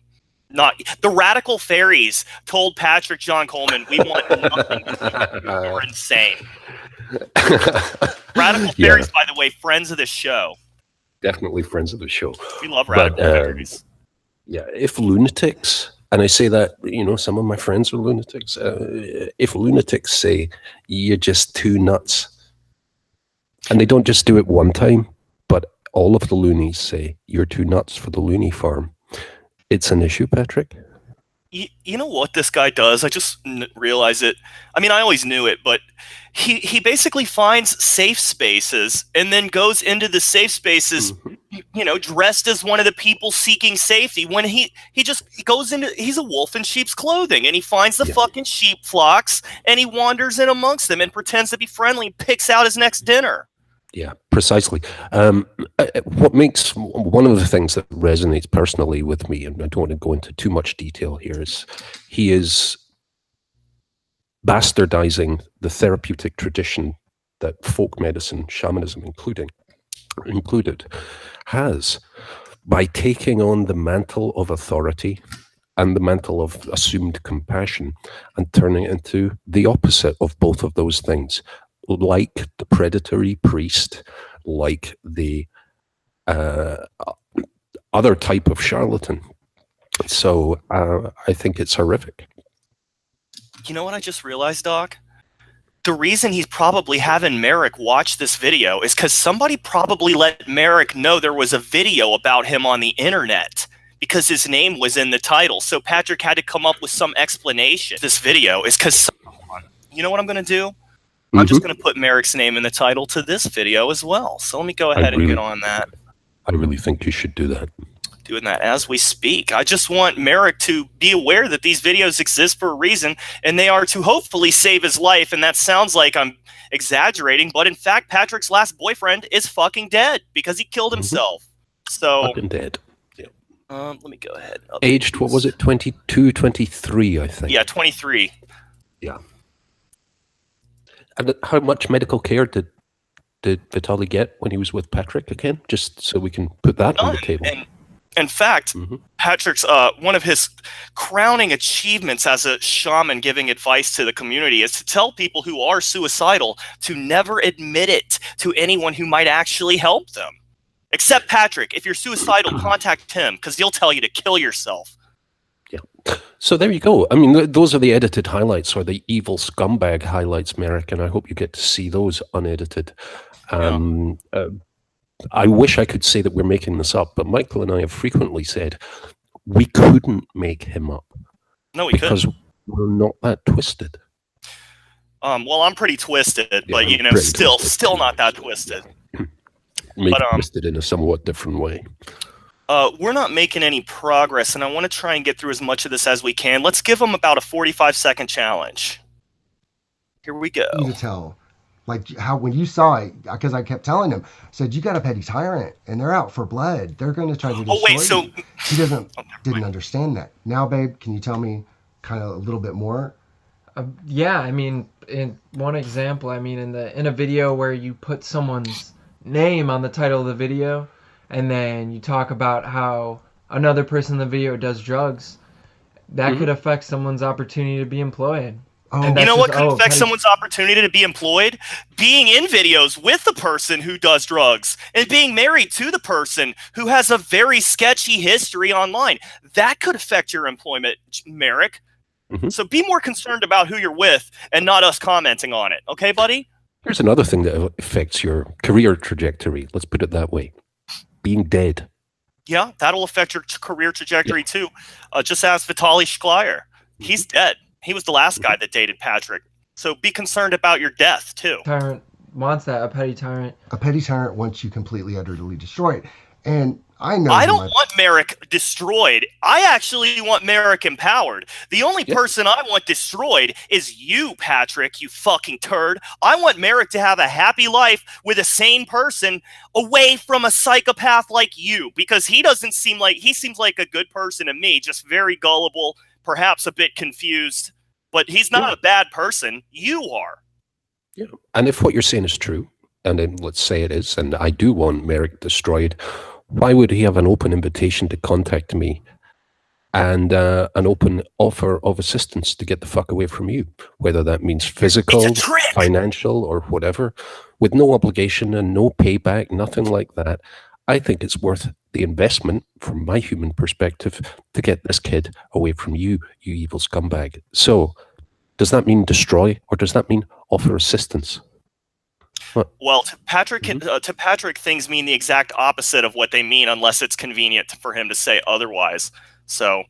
the radical fairies told Patrick John Coleman, we want nothing to do. You're insane. Radical fairies, by the way, friends of the show. Definitely friends of the show. We love radical fairies. Yeah, if lunatics, and I say that, some of my friends are lunatics, if lunatics say, you're just too nuts, and they don't just do it one time, but all of the loonies say, you're too nuts for the loony farm. It's an issue, Patrick? You know what this guy does? I just realized it. I mean, I always knew it, but he basically finds safe spaces and then goes into the safe spaces, dressed as one of the people seeking safety. When he goes into, he's a wolf in sheep's clothing, and he finds the fucking sheep flocks, and he wanders in amongst them and pretends to be friendly and picks out his next dinner. Yeah, precisely. What makes one of the things that resonates personally with me, and I don't want to go into too much detail here, is he is bastardizing the therapeutic tradition that folk medicine, shamanism included, has by taking on the mantle of authority and the mantle of assumed compassion and turning it into the opposite of both of those things. Like the predatory priest, like the other type of charlatan. So I think it's horrific. You know what I just realized, Doc? The reason he's probably having Merrick watch this video is because somebody probably let Merrick know there was a video about him on the internet, because his name was in the title. So Patrick had to come up with some explanation. This video is because someone, you know what I'm going to do? I'm just going to put Merrick's name in the title to this video as well. So let me go ahead and get on that. I really think you should do that. Doing that as we speak. I just want Merrick to be aware that these videos exist for a reason, and they are to hopefully save his life. And that sounds like I'm exaggerating, but in fact, Patrick's last boyfriend is fucking dead because he killed himself. So fucking dead. Yeah. Let me go ahead. Aged, what was it? 22, 23, I think. Yeah, 23. Yeah. And how much medical care did Vitaly get when he was with Patrick again? Just so we can put that on the table. And in fact, Patrick's one of his crowning achievements as a shaman giving advice to the community is to tell people who are suicidal to never admit it to anyone who might actually help them. Except Patrick. If you're suicidal, contact him, because he'll tell you to kill yourself. Yeah. So there you go. I mean, those are the edited highlights, or the evil scumbag highlights, Merrick, and I hope you get to see those unedited. I wish I could say that we're making this up, but Michael and I have frequently said we couldn't make him up. No, we because couldn't. We're not that twisted. Well, I'm pretty twisted, but still not that twisted. Maybe twisted in a somewhat different way. We're not making any progress, and I want to try and get through as much of this as we can. Let's give them about a 45-second challenge. Here we go. You tell, like how when you saw it, because I kept telling him, I said, you got a petty tyrant, and they're out for blood. They're going to try to destroy you. He didn't understand that. Now, babe, can you tell me kind of a little bit more? Yeah, I mean, in one example, I mean, in a video where you put someone's name on the title of the video, and then you talk about how another person in the video does drugs, that could affect someone's opportunity to be employed. Oh. You know what could affect someone's opportunity to be employed? Being in videos with the person who does drugs and being married to the person who has a very sketchy history online. That could affect your employment, Merrick. So be more concerned about who you're with and not us commenting on it. Okay, buddy? Here's another thing that affects your career trajectory. Let's put it that way. Being dead. Yeah, that'll affect your career trajectory too. Just ask Vitaly Shklyer. He's dead. He was the last guy that dated Patrick. So be concerned about your death too. Tyrant wants that, a petty tyrant. A petty tyrant wants you completely, utterly destroyed. And I know I don't want Merrick destroyed. I actually want Merrick empowered. The only person I want destroyed is you, Patrick, you fucking turd. I want Merrick to have a happy life with a sane person away from a psychopath like you, because he seems like a good person to me, just very gullible, perhaps a bit confused, but he's not a bad person. You are. Yeah. And if what you're saying is true, and then let's say it is, and I do want Merrick destroyed, why would he have an open invitation to contact me and an open offer of assistance to get the fuck away from you? Whether that means physical, financial, or whatever, with no obligation and no payback, nothing like that. I think it's worth the investment, from my human perspective, to get this kid away from you, you evil scumbag. So, does that mean destroy, or does that mean offer assistance? What? Well, to Patrick, things mean the exact opposite of what they mean, unless it's convenient for him to say otherwise. So,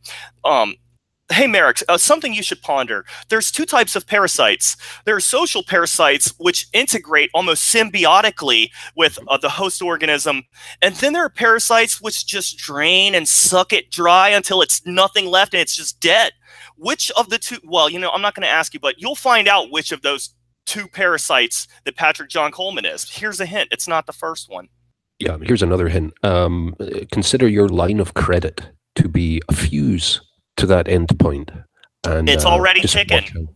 Hey, Merrick, something you should ponder. There's two types of parasites. There are social parasites, which integrate almost symbiotically with the host organism. And then there are parasites which just drain and suck it dry until it's nothing left and it's just dead. Which of the two? Well, I'm not going to ask you, but you'll find out which of those two parasites that Patrick John Coleman is. Here's a hint. It's not the first one. Yeah, here's another hint. Consider your line of credit to be a fuse to that end point. And it's already ticking.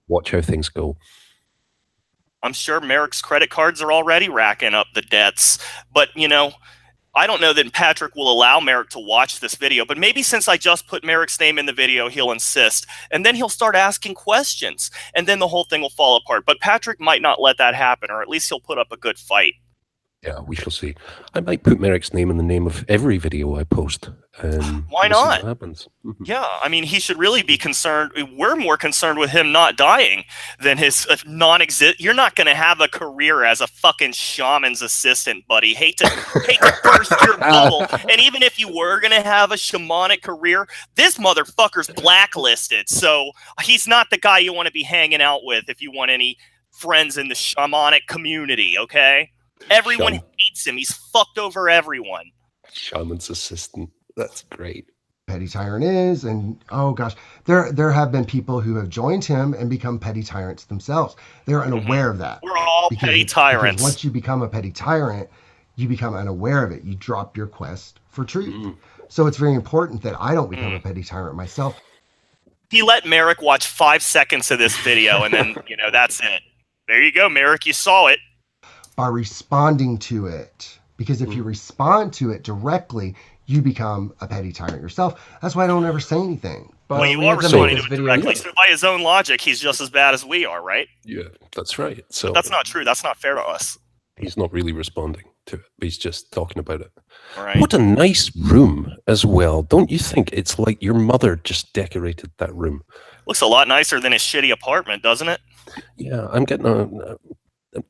Watch how things go. I'm sure Merrick's credit cards are already racking up the debts. But, I don't know that Patrick will allow Merrick to watch this video, but maybe since I just put Merrick's name in the video, he'll insist. And then he'll start asking questions. And then the whole thing will fall apart. But Patrick might not let that happen, or at least he'll put up a good fight. Yeah, we shall see. I might put Merrick's name in the name of every video I post. Why not? What happens. Mm-hmm. Yeah, I mean, he should really be concerned. We're more concerned with him not dying than his non-exist. You're not going to have a career as a fucking shaman's assistant, buddy. Hate to burst your bubble. And even if you were going to have a shamanic career, this motherfucker's blacklisted. So he's not the guy you want to be hanging out with if you want any friends in the shamanic community, okay? Everyone hates him. He's fucked over everyone. Shaman's assistant. That's great. Petty tyrant is, and oh gosh, there have been people who have joined him and become petty tyrants themselves. They're unaware of that. We're all petty tyrants. Because once you become a petty tyrant, you become unaware of it. You drop your quest for truth. So it's very important that I don't become a petty tyrant myself. He let Merrick watch 5 seconds of this video, and then that's it. There you go, Merrick. You saw it. By responding to it. Because if you respond to it directly, you become a petty tyrant yourself. That's why I don't ever say anything. Well, you are responding to it directly. So by his own logic, he's just as bad as we are, right? Yeah, that's right. So that's not true. That's not fair to us. He's not really responding to it. He's just talking about it. Right. What a nice room as well. Don't you think it's like your mother just decorated that room? Looks a lot nicer than his shitty apartment, doesn't it? Yeah, I'm getting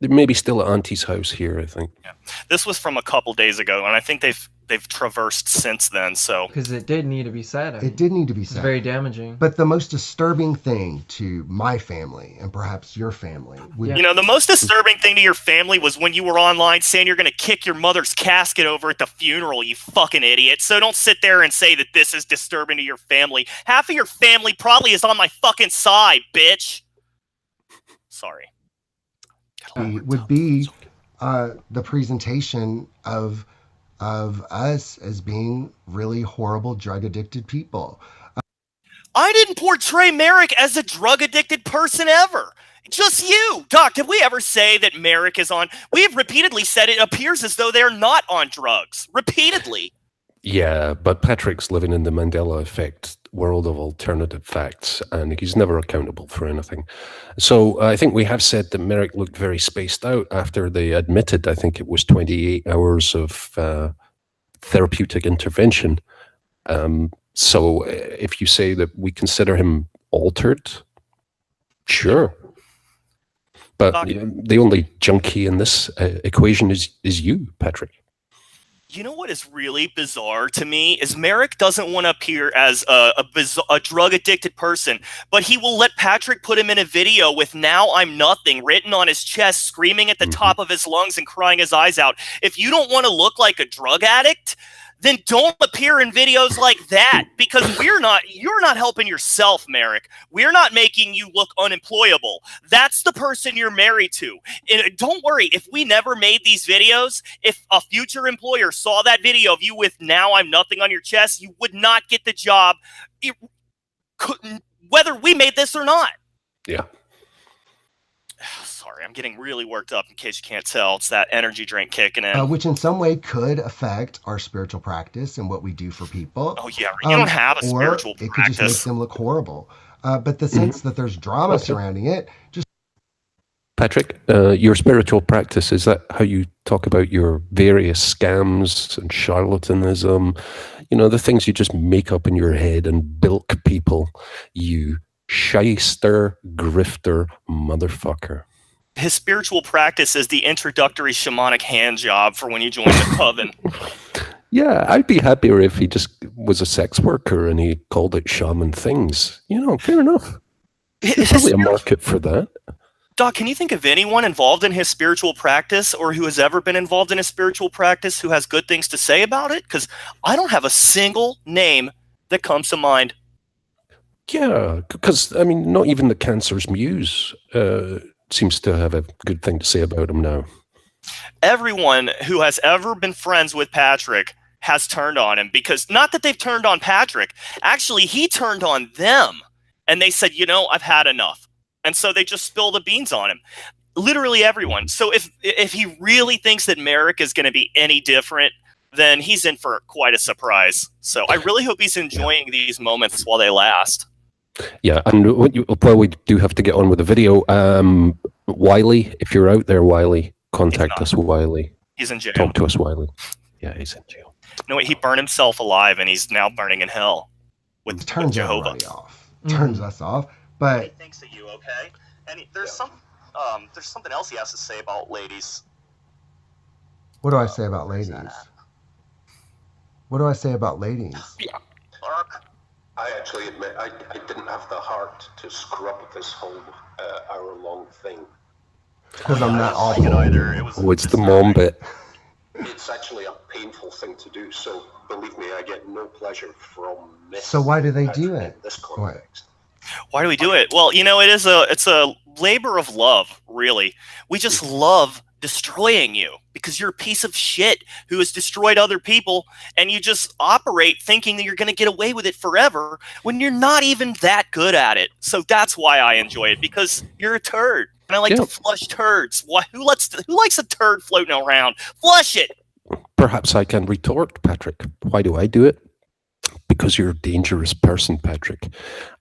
maybe still at Auntie's house here, I think. Yeah. This was from a couple days ago, and I think they've traversed since then. So because it did need to be said. It did need to be said. It's very damaging. But the most disturbing thing to my family and perhaps your family, the most disturbing thing to your family was when you were online saying you're going to kick your mother's casket over at the funeral. You fucking idiot! So don't sit there and say that this is disturbing to your family. Half of your family probably is on my fucking side, bitch. Sorry. Would be the presentation of us as being really horrible drug addicted people. I didn't portray Merrick as a drug addicted person ever. Just you. Doc, did we ever say that Merrick is on? We have repeatedly said it appears as though they're not on drugs. Repeatedly. Yeah, but Patrick's living in the Mandela effect world of alternative facts, and he's never accountable for anything. So I think we have said that Merrick looked very spaced out after they admitted, I think it was 28 hours of therapeutic intervention. So if you say that we consider him altered, sure. But the only junkie in this equation is you, Patrick. You know what is really bizarre to me is Merrick doesn't want to appear as a drug-addicted person, but he will let Patrick put him in a video with "Now I'm Nothing" written on his chest, screaming at the top of his lungs and crying his eyes out. If you don't want to look like a drug addict, then don't appear in videos like that, because you're not helping yourself, Merrick. We're not making you look unemployable. That's the person you're married to. And don't worry, if we never made these videos, if a future employer saw that video of you with "Now I'm Nothing" on your chest, you would not get the job, whether we made this or not. Yeah. Sorry, I'm getting really worked up in case you can't tell. It's that energy drink kicking in. Which in some way could affect our spiritual practice and what we do for people. Oh, yeah. You don't have a spiritual practice. It could just make them look horrible. But the sense that there's drama surrounding it, just... Patrick, your spiritual practice, is that how you talk about your various scams and charlatanism? The things you just make up in your head and bilk people, you shyster, grifter, motherfucker. His spiritual practice is the introductory shamanic hand job for when you join the coven. Yeah, I'd be happier if he just was a sex worker and he called it shaman things. You know, fair enough. There's probably a market for that. Doc, can you think of anyone involved in his spiritual practice or who has ever been involved in his spiritual practice who has good things to say about it? Because I don't have a single name that comes to mind. Yeah, because, I mean, not even the Cancer's Muse seems to have a good thing to say about him now. Everyone who has ever been friends with Patrick has turned on him, because not that they've turned on Patrick. Actually, he turned on them, and they said, you know, I've had enough. And so they just spill the beans on him. Literally everyone. So if he really thinks that Merrick is going to be any different, then he's in for quite a surprise. So I really hope he's enjoying these moments while they last. Yeah, and while we do have to get on with the video, Wiley, if you're out there, Wiley, contact us, Wiley. He's in jail. Talk to us, Wiley. Yeah, he's in jail. No, wait, he burned himself alive, and he's now burning in hell with Jehovah. Everybody off. Turns us off. But he thinks of you, okay? And there's something else he has to say about ladies. what do I say about ladies? What do I say about ladies? Clark. I actually admit I didn't have the heart to scrub this whole hour-long thing. Because I'm not awful. Oh, it's the mom bit. It's actually a painful thing to do, so believe me, I get no pleasure from missing. So why do they do it? In this context. Why do we do it? Well, you know, it's a labor of love, really. We just love destroying you because you're a piece of shit who has destroyed other people, and you just operate thinking that you're going to get away with it forever when you're not even that good at it. So that's why I enjoy it, because you're a turd, and I like to flush turds. Who likes a turd floating around? Flush it. Perhaps I can retort, Patrick. Why do I do it? Because you're a dangerous person, Patrick,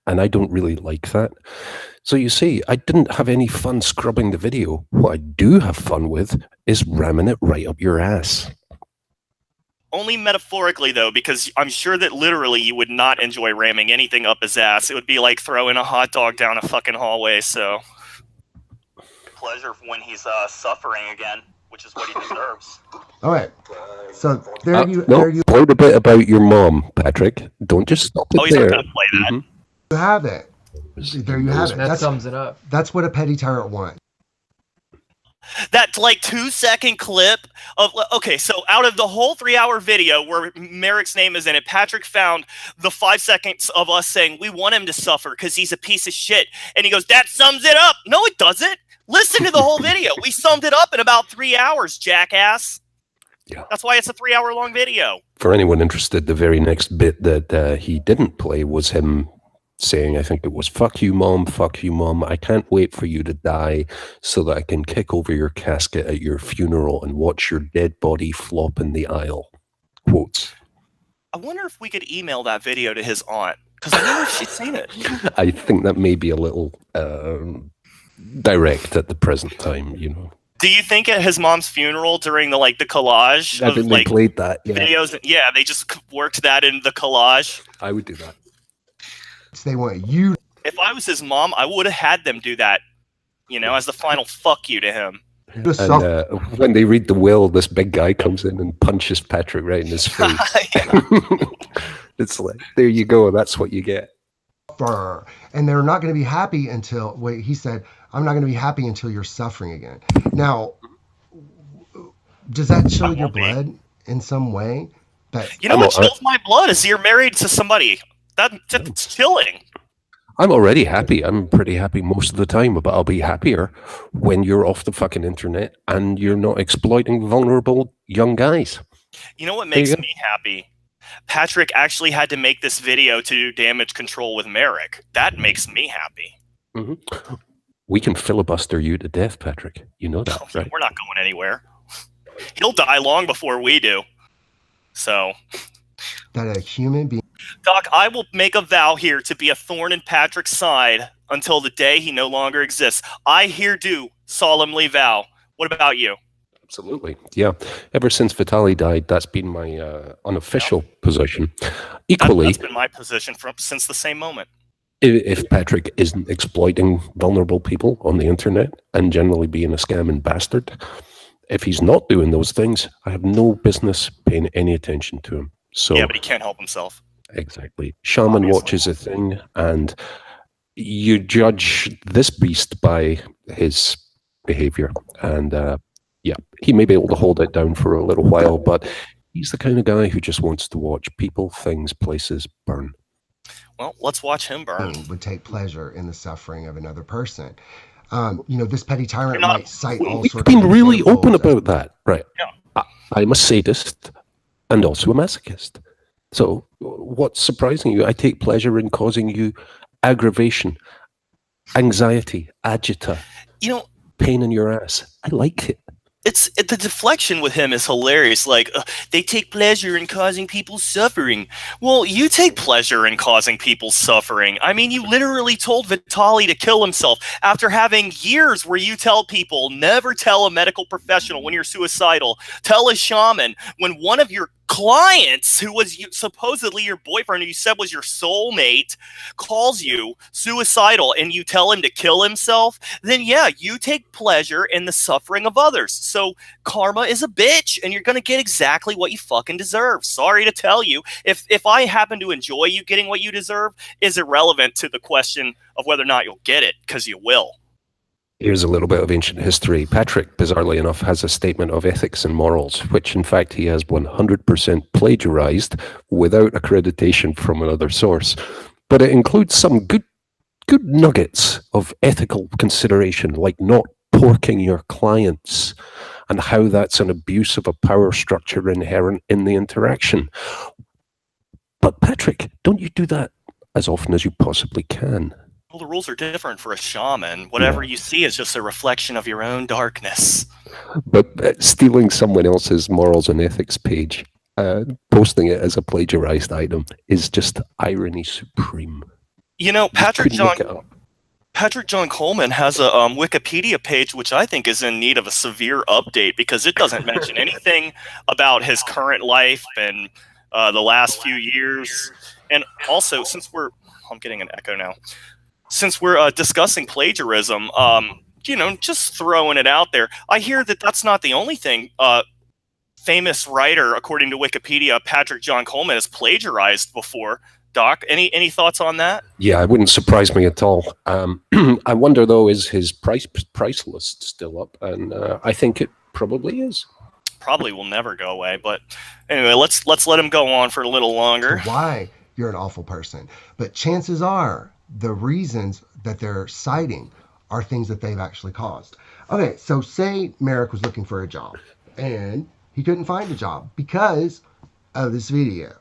and I don't really like that. So you see, I didn't have any fun scrubbing the video. What I do have fun with is ramming it right up your ass. Only metaphorically, though, because I'm sure that literally you would not enjoy ramming anything up his ass. It would be like throwing a hot dog down a fucking hallway, so... Pleasure when he's suffering again, which is what he deserves. All right. So there you play a bit about your mom, Patrick. Don't just stop it there. He's not going to play that. You have it. There you have it. That sums it up. That's what a petty tyrant wants. That like 2-second clip of, okay, so out of the whole 3-hour video where Merrick's name is in it, Patrick found the 5 seconds of us saying we want him to suffer because he's a piece of shit. And he goes, that sums it up. No, it doesn't. Listen to the whole video. We summed it up in about 3 hours, jackass. Yeah. That's why it's a 3-hour long video. For anyone interested, the very next bit that he didn't play was him saying, I think it was, fuck you, mom, I can't wait for you to die so that I can kick over your casket at your funeral and watch your dead body flop in the aisle. Quotes. I wonder if we could email that video to his aunt, because I wonder if she's seen it. I think that may be a little direct at the present time, you know. Do you think at his mom's funeral during the collage I think they played that, videos? Yeah, they just worked that in the collage. I would do that. They want you. If I was his mom, I would have had them do that, you know, as the final fuck you to him. And when they read the will, this big guy comes in and punches Patrick right in his face. It's like, there you go. That's what you get. And they're not going to be happy until, wait, he said, I'm not going to be happy until you're suffering again. Now, does that chill your blood in some way? You know what chills my blood is you're married to somebody. That's chilling. I'm already happy. I'm pretty happy most of the time, but I'll be happier when you're off the fucking internet and you're not exploiting vulnerable young guys. You know what makes me happy? Patrick actually had to make this video to do damage control with Merrick. That makes me happy. Mm-hmm. We can filibuster you to death, Patrick. You know that, right? We're not going anywhere. He'll die long before we do. So... That a human being... Doc, I will make a vow here to be a thorn in Patrick's side until the day he no longer exists. I here do solemnly vow. What about you? Absolutely. Yeah. Ever since Vitaly died, that's been my unofficial position. Equally... That's been my position since the same moment. If Patrick isn't exploiting vulnerable people on the internet and generally being a scamming bastard, if he's not doing those things, I have no business paying any attention to him. So yeah, but he can't help himself. Exactly. Shaman watch is a thing, and you judge this beast by his behavior. And yeah, he may be able to hold it down for a little while, but he's the kind of guy who just wants to watch people, things, places burn. Well, let's watch him burn. Would take pleasure in the suffering of another person. This petty tyrant might cite all sorts of We've been really open examples. about that, right? Yeah. I'm a sadist and also a masochist. So what's surprising you? I take pleasure in causing you aggravation, anxiety, agita, pain in your ass. I like it. The deflection with him is hilarious. Like, they take pleasure in causing people suffering. Well, you take pleasure in causing people suffering. I mean, you literally told Vitali to kill himself after having years where you tell people, never tell a medical professional when you're suicidal. Tell a shaman. When one of your clients, who was supposedly your boyfriend, who you said was your soulmate, calls you suicidal and you tell him to kill himself, then yeah, you take pleasure in the suffering of others. So karma is a bitch, and you're going to get exactly what you fucking deserve. Sorry to tell you. If I happen to enjoy you getting what you deserve is irrelevant to the question of whether or not you'll get it, because you will. Here's a little bit of ancient history. Patrick, bizarrely enough, has a statement of ethics and morals, which in fact he has 100% plagiarized without accreditation from another source. But it includes some good nuggets of ethical consideration, like not porking your clients and how that's an abuse of a power structure inherent in the interaction. But Patrick, don't you do that as often as you possibly can? Well, the rules are different for a shaman. Whatever you see is just a reflection of your own darkness. But stealing someone else's morals and ethics page, posting it as a plagiarized item, is just irony supreme. Patrick John Coleman has a Wikipedia page, which I think is in need of a severe update, because it doesn't mention anything about his current life and the last few years. And also, I'm getting an echo now. Since we're discussing plagiarism, just throwing it out there, I hear that that's not the only thing famous writer, according to Wikipedia, Patrick John Coleman, has plagiarized before. Doc, any thoughts on that? Yeah, it wouldn't surprise me at all. I wonder, though, is his price list still up? And I think it probably is. Probably will never go away. But anyway, let's let him go on for a little longer. Why you're an awful person. But chances are the reasons that they're citing are things that they've actually caused. Okay, so say Merrick was looking for a job and he couldn't find a job because of this video.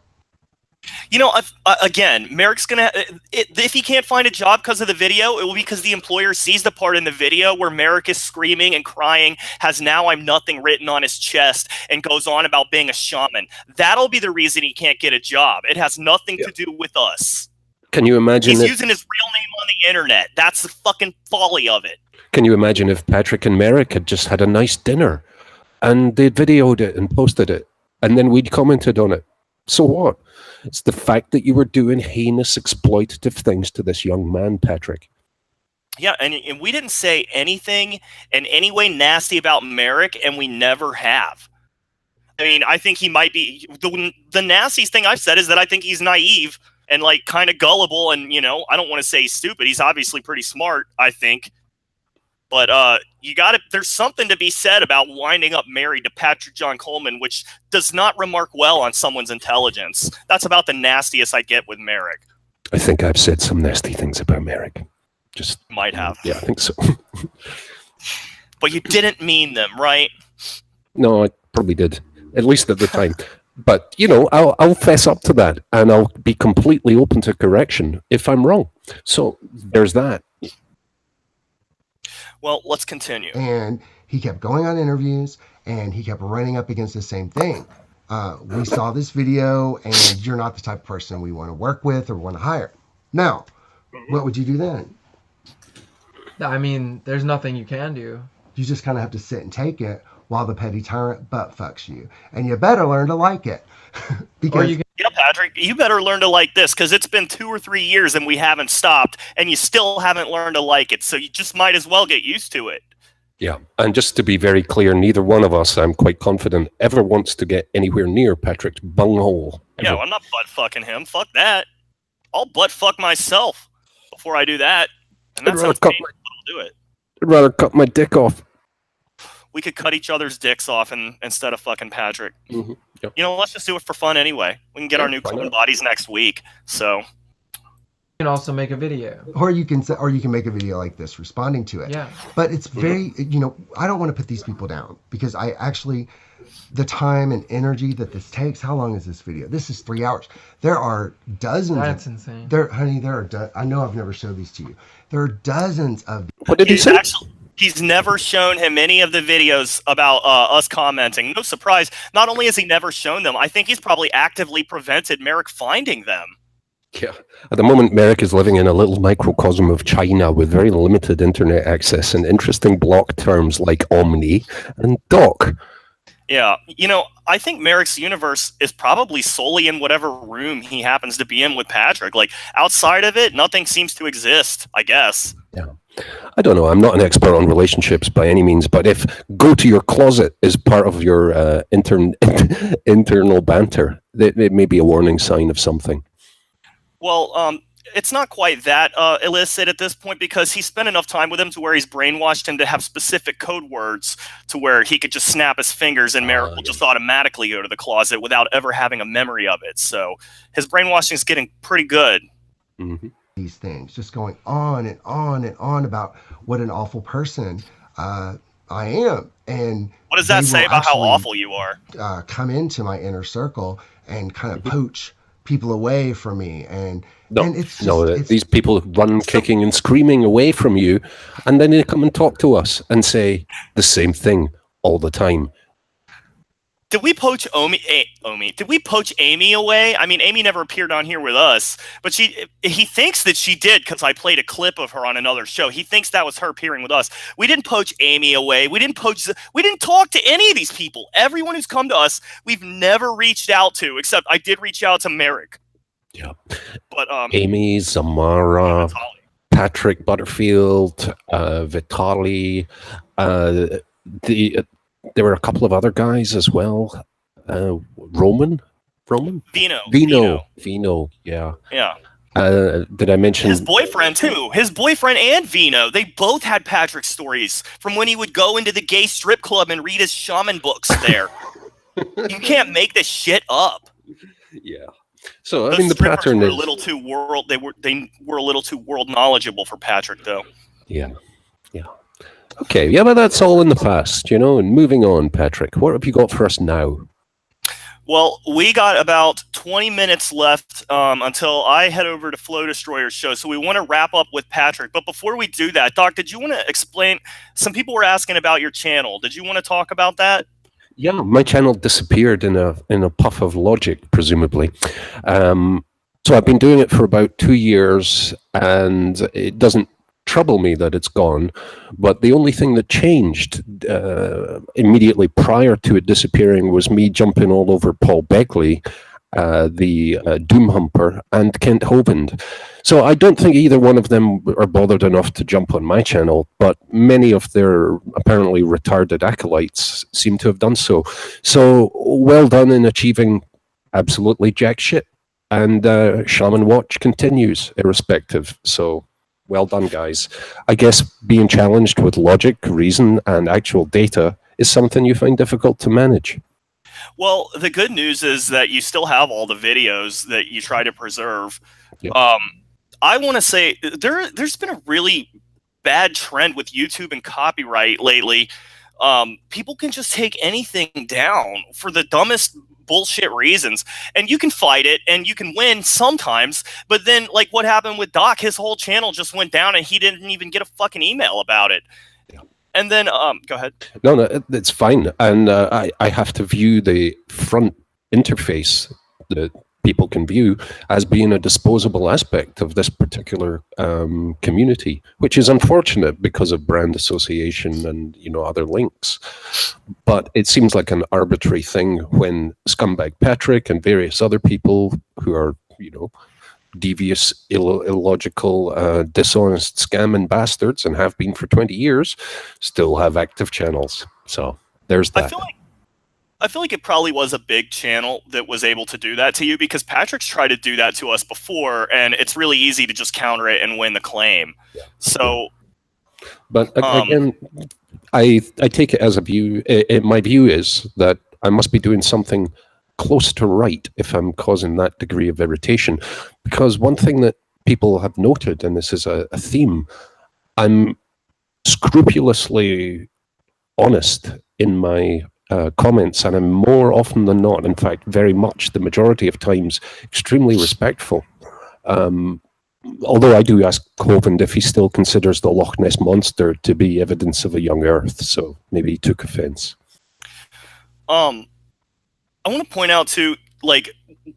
Again, Merrick's gonna, if he can't find a job because of the video, it will be because the employer sees the part in the video where Merrick is screaming and crying, has "now I'm nothing" written on his chest, and goes on about being a shaman. That'll be the reason he can't get a job. It has nothing to do with us. Can you imagine? He's using his real name on the internet. That's the fucking folly of it. Can you imagine if Patrick and Merrick had just had a nice dinner and they'd videoed it and posted it, and then we'd commented on it? So what? It's the fact that you were doing heinous, exploitative things to this young man, Patrick. Yeah, and we didn't say anything in any way nasty about Merrick, and we never have. I mean, I think he might be... The nastiest thing I've said is that I think he's naive and, kind of gullible, and, I don't want to say he's stupid. He's obviously pretty smart, I think. But there's something to be said about winding up married to Patrick John Coleman, which does not remark well on someone's intelligence. That's about the nastiest I get with Merrick. I think I've said some nasty things about Merrick. Just might have. Yeah, I think so. But you didn't mean them, right? No, I probably did, at least at the time. But, I'll fess up to that, and I'll be completely open to correction if I'm wrong. So there's that. Well, let's continue. And he kept going on interviews, and he kept running up against the same thing. We saw this video, and you're not the type of person we want to work with or want to hire. Now, what would you do then? I mean, there's nothing you can do. You just kind of have to sit and take it while the petty tyrant butt fucks you. And you better learn to like it. Because yeah, Patrick, you better learn to like this, because it's been 2 or 3 years and we haven't stopped, and you still haven't learned to like it. So you just might as well get used to it. Yeah, and just to be very clear, neither one of us, I'm quite confident, ever wants to get anywhere near Patrick's bunghole. Yeah, well, I'm not butt fucking him. Fuck that. I'll butt fuck myself before I do that. And I'd that rather sounds painful, but I'll do it. I'd rather cut my dick off. We could cut each other's dicks off instead of fucking Patrick. Mm-hmm. Yep. You know, let's just do it for fun anyway. We can get our new clone bodies next week. So You can also make a video. Or you can make a video like this responding to it. Yeah. But it's very, I don't want to put these people down because I actually, the time and energy that this takes. How long is this video? This is 3 hours. There are dozens. That's insane. I know I've never showed these to you. There are dozens of. What did he say? He's never shown him any of the videos about us commenting. No surprise. Not only has he never shown them, I think he's probably actively prevented Merrick finding them. Yeah. At the moment, Merrick is living in a little microcosm of China with very limited internet access and interesting block terms like Omni and Doc. Yeah, I think Merrick's universe is probably solely in whatever room he happens to be in with Patrick. Like, outside of it, nothing seems to exist, I guess. Yeah. I don't know. I'm not an expert on relationships by any means, but if go to your closet is part of your internal banter, it may be a warning sign of something. Well, it's not quite that illicit at this point because he spent enough time with him to where he's brainwashed him to have specific code words to where he could just snap his fingers and Merrick will just automatically go to the closet without ever having a memory of it. So his brainwashing is getting pretty good. Mm-hmm. These things just going on and on and on about what an awful person I am. And what does that say about how awful you are? Come into my inner circle and kind of poach people away from me. And it's just, these people run kicking and screaming away from you, and then they come and talk to us and say the same thing all the time. Did we poach Did we poach Amy away? I mean, Amy never appeared on here with us, but he thinks that she did because I played a clip of her on another show. He thinks that was her appearing with us. We didn't poach Amy away. We didn't talk to any of these people. Everyone who's come to us, we've never reached out to, except I did reach out to Merrick. Yeah. But Amy, Zamara, Patrick Butterfield, Vitali, there were a couple of other guys as well. Roman? Vino, yeah. Yeah. Did I mention his boyfriend too? His boyfriend and Vino, they both had Patrick stories from when he would go into the gay strip club and read his shaman books there. You can't make this shit up. Yeah. So I mean, the pattern is a little too world. They were a little too world knowledgeable for Patrick, though. Yeah. Yeah. Okay. Yeah, but that's all in the past, And moving on, Patrick, what have you got for us now? Well, we got about 20 minutes left until I head over to Flow Destroyer's show. So we want to wrap up with Patrick. But before we do that, Doc, did you want to explain? Some people were asking about your channel. Did you want to talk about that? Yeah, my channel disappeared in a puff of logic, presumably. So I've been doing it for about 2 years, and it doesn't trouble me that it's gone. But the only thing that changed immediately prior to it disappearing was me jumping all over Paul Begley, the Doom Humper, and Kent Hovind. So I don't think either one of them are bothered enough to jump on my channel, but many of their apparently retarded acolytes seem to have done so. So well done in achieving absolutely jack shit. And SHAMANWATCH continues irrespective. So well done, guys. I guess being challenged with logic, reason, and actual data is something you find difficult to manage. Well, the good news is that you still have all the videos that you try to preserve. Yep. I want to say there's been a really bad trend with YouTube and copyright lately. People can just take anything down for the dumbest bullshit reasons, and you can fight it and you can win sometimes, but then like what happened with Doc, his whole channel just went down and he didn't even get a fucking email about it. And then, go ahead. No, it's fine. And I have to view the front interface that people can view as being a disposable aspect of this particular community, which is unfortunate because of brand association and, other links. But it seems like an arbitrary thing when Scumbag Patrick and various other people who are, devious, illogical, dishonest scamming bastards, and have been for 20 years, still have active channels. So there's that. I feel like it probably was a big channel that was able to do that to you, because Patrick's tried to do that to us before, and it's really easy to just counter it and win the claim. Yeah. So, but again, I take it as a view. My view is that I must be doing something close to right if I'm causing that degree of irritation, because one thing that people have noted, and this is a theme, I'm scrupulously honest in my comments, and I'm more often than not, in fact, very much the majority of times, extremely respectful. Although I do ask Coleman if he still considers the Loch Ness Monster to be evidence of a young Earth, so maybe he took offense. I want to point out too, like,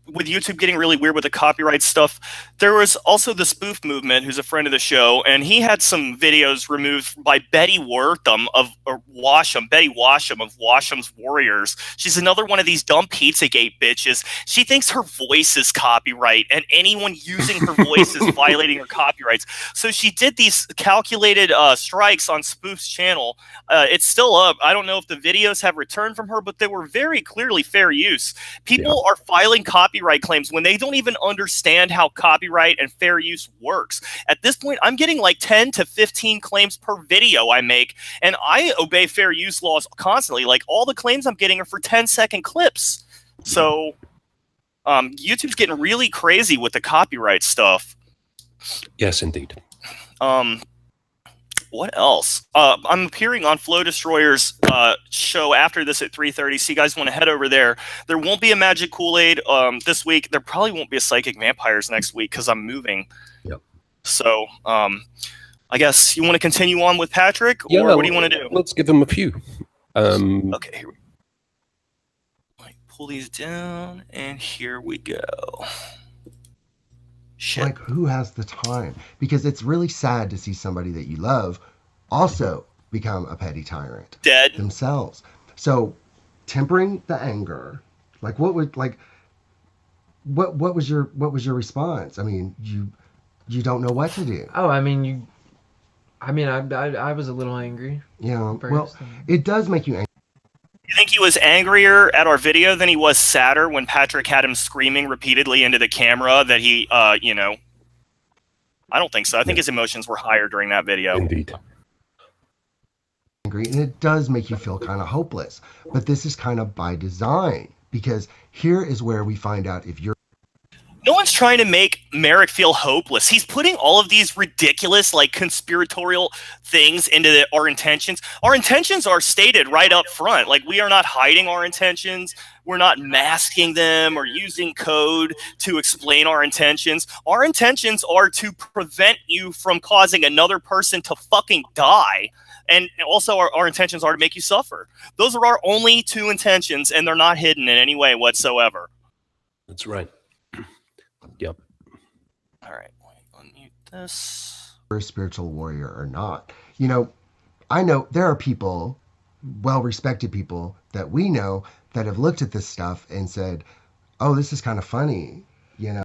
with YouTube getting really weird with the copyright stuff, there was also the Spoof Movement, who's a friend of the show, and he had some videos removed by Betty Wortham of Betty Washam of Washam's Warriors. She's another one of these dumb Pizzagate bitches. She thinks her voice is copyright, and anyone using her voice is violating her copyrights. So she did these calculated strikes on Spoof's channel. It's still up. I don't know if the videos have returned from her, but they were very clearly fair use. People are filing copyright claims when they don't even understand how copyright and fair use works. At this point, I'm getting like 10 to 15 claims per video I make, and I obey fair use laws constantly. Like, all the claims I'm getting are for 10-second clips. So YouTube's getting really crazy with the copyright stuff. Yes, indeed. What else? I'm appearing on Flow Destroyer's show after this at 3:30, so you guys want to head over there. There won't be a Magic Kool-Aid this week. There probably won't be a Psychic Vampires next week because I'm moving. Yep. So I guess you want to continue on with Patrick, or what do you want to do? Let's give him a few. Okay, here we go. Pull these down, and here we go. Shit. Like, who has the time? Because it's really sad to see somebody that you love also become a petty tyrant themselves. So tempering the anger, like, what was your response? I mean, you don't know what to do. Oh, I was a little angry. Yeah, well, it does make you angry. You think he was angrier at our video than he was sadder when Patrick had him screaming repeatedly into the camera that he, I don't think so. I think his emotions were higher during that video. Indeed. Angry, and it does make you feel kind of hopeless. But this is kind of by design, because here is where we find out if you're... No one's trying to make Merrick feel hopeless. He's putting all of these ridiculous, like, conspiratorial things into our intentions. Our intentions are stated right up front. Like, we are not hiding our intentions. We're not masking them or using code to explain our intentions. Our intentions are to prevent you from causing another person to fucking die. And also our intentions are to make you suffer. Those are our only two intentions, and they're not hidden in any way whatsoever. That's right. Yep. All right, unmute this. You're a spiritual warrior or not. You know, I know there are people, well-respected people that we know that have looked at this stuff and said, oh, this is kind of funny, you know.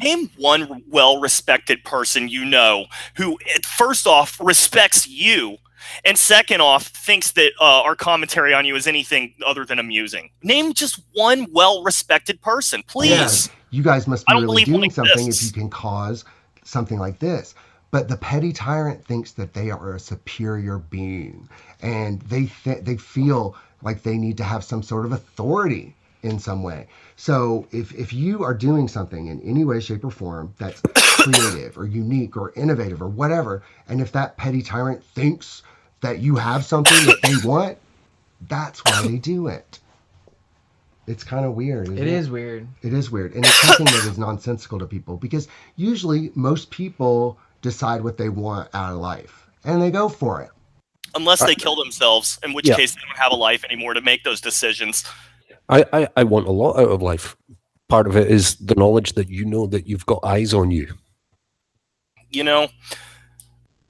Name one well-respected person you know who, first off, respects you, and second off, thinks that our commentary on you is anything other than amusing. Name just one well-respected person, please. Yeah, you guys must be really doing something if you can cause something like this. But the petty tyrant thinks that they are a superior being, and they feel like they need to have some sort of authority in some way. So if you are doing something in any way, shape, or form that's creative or unique or innovative or whatever, and if that petty tyrant thinks that you have something that they want, that's why they do it. It's kind of weird. Isn't it? It is weird. It is weird. And it's something that is nonsensical to people, because usually most people decide what they want out of life and they go for it. Unless they kill themselves, in which case they don't have a life anymore to make those decisions. I want a lot out of life. Part of it is the knowledge that you know that you've got eyes on you. You know,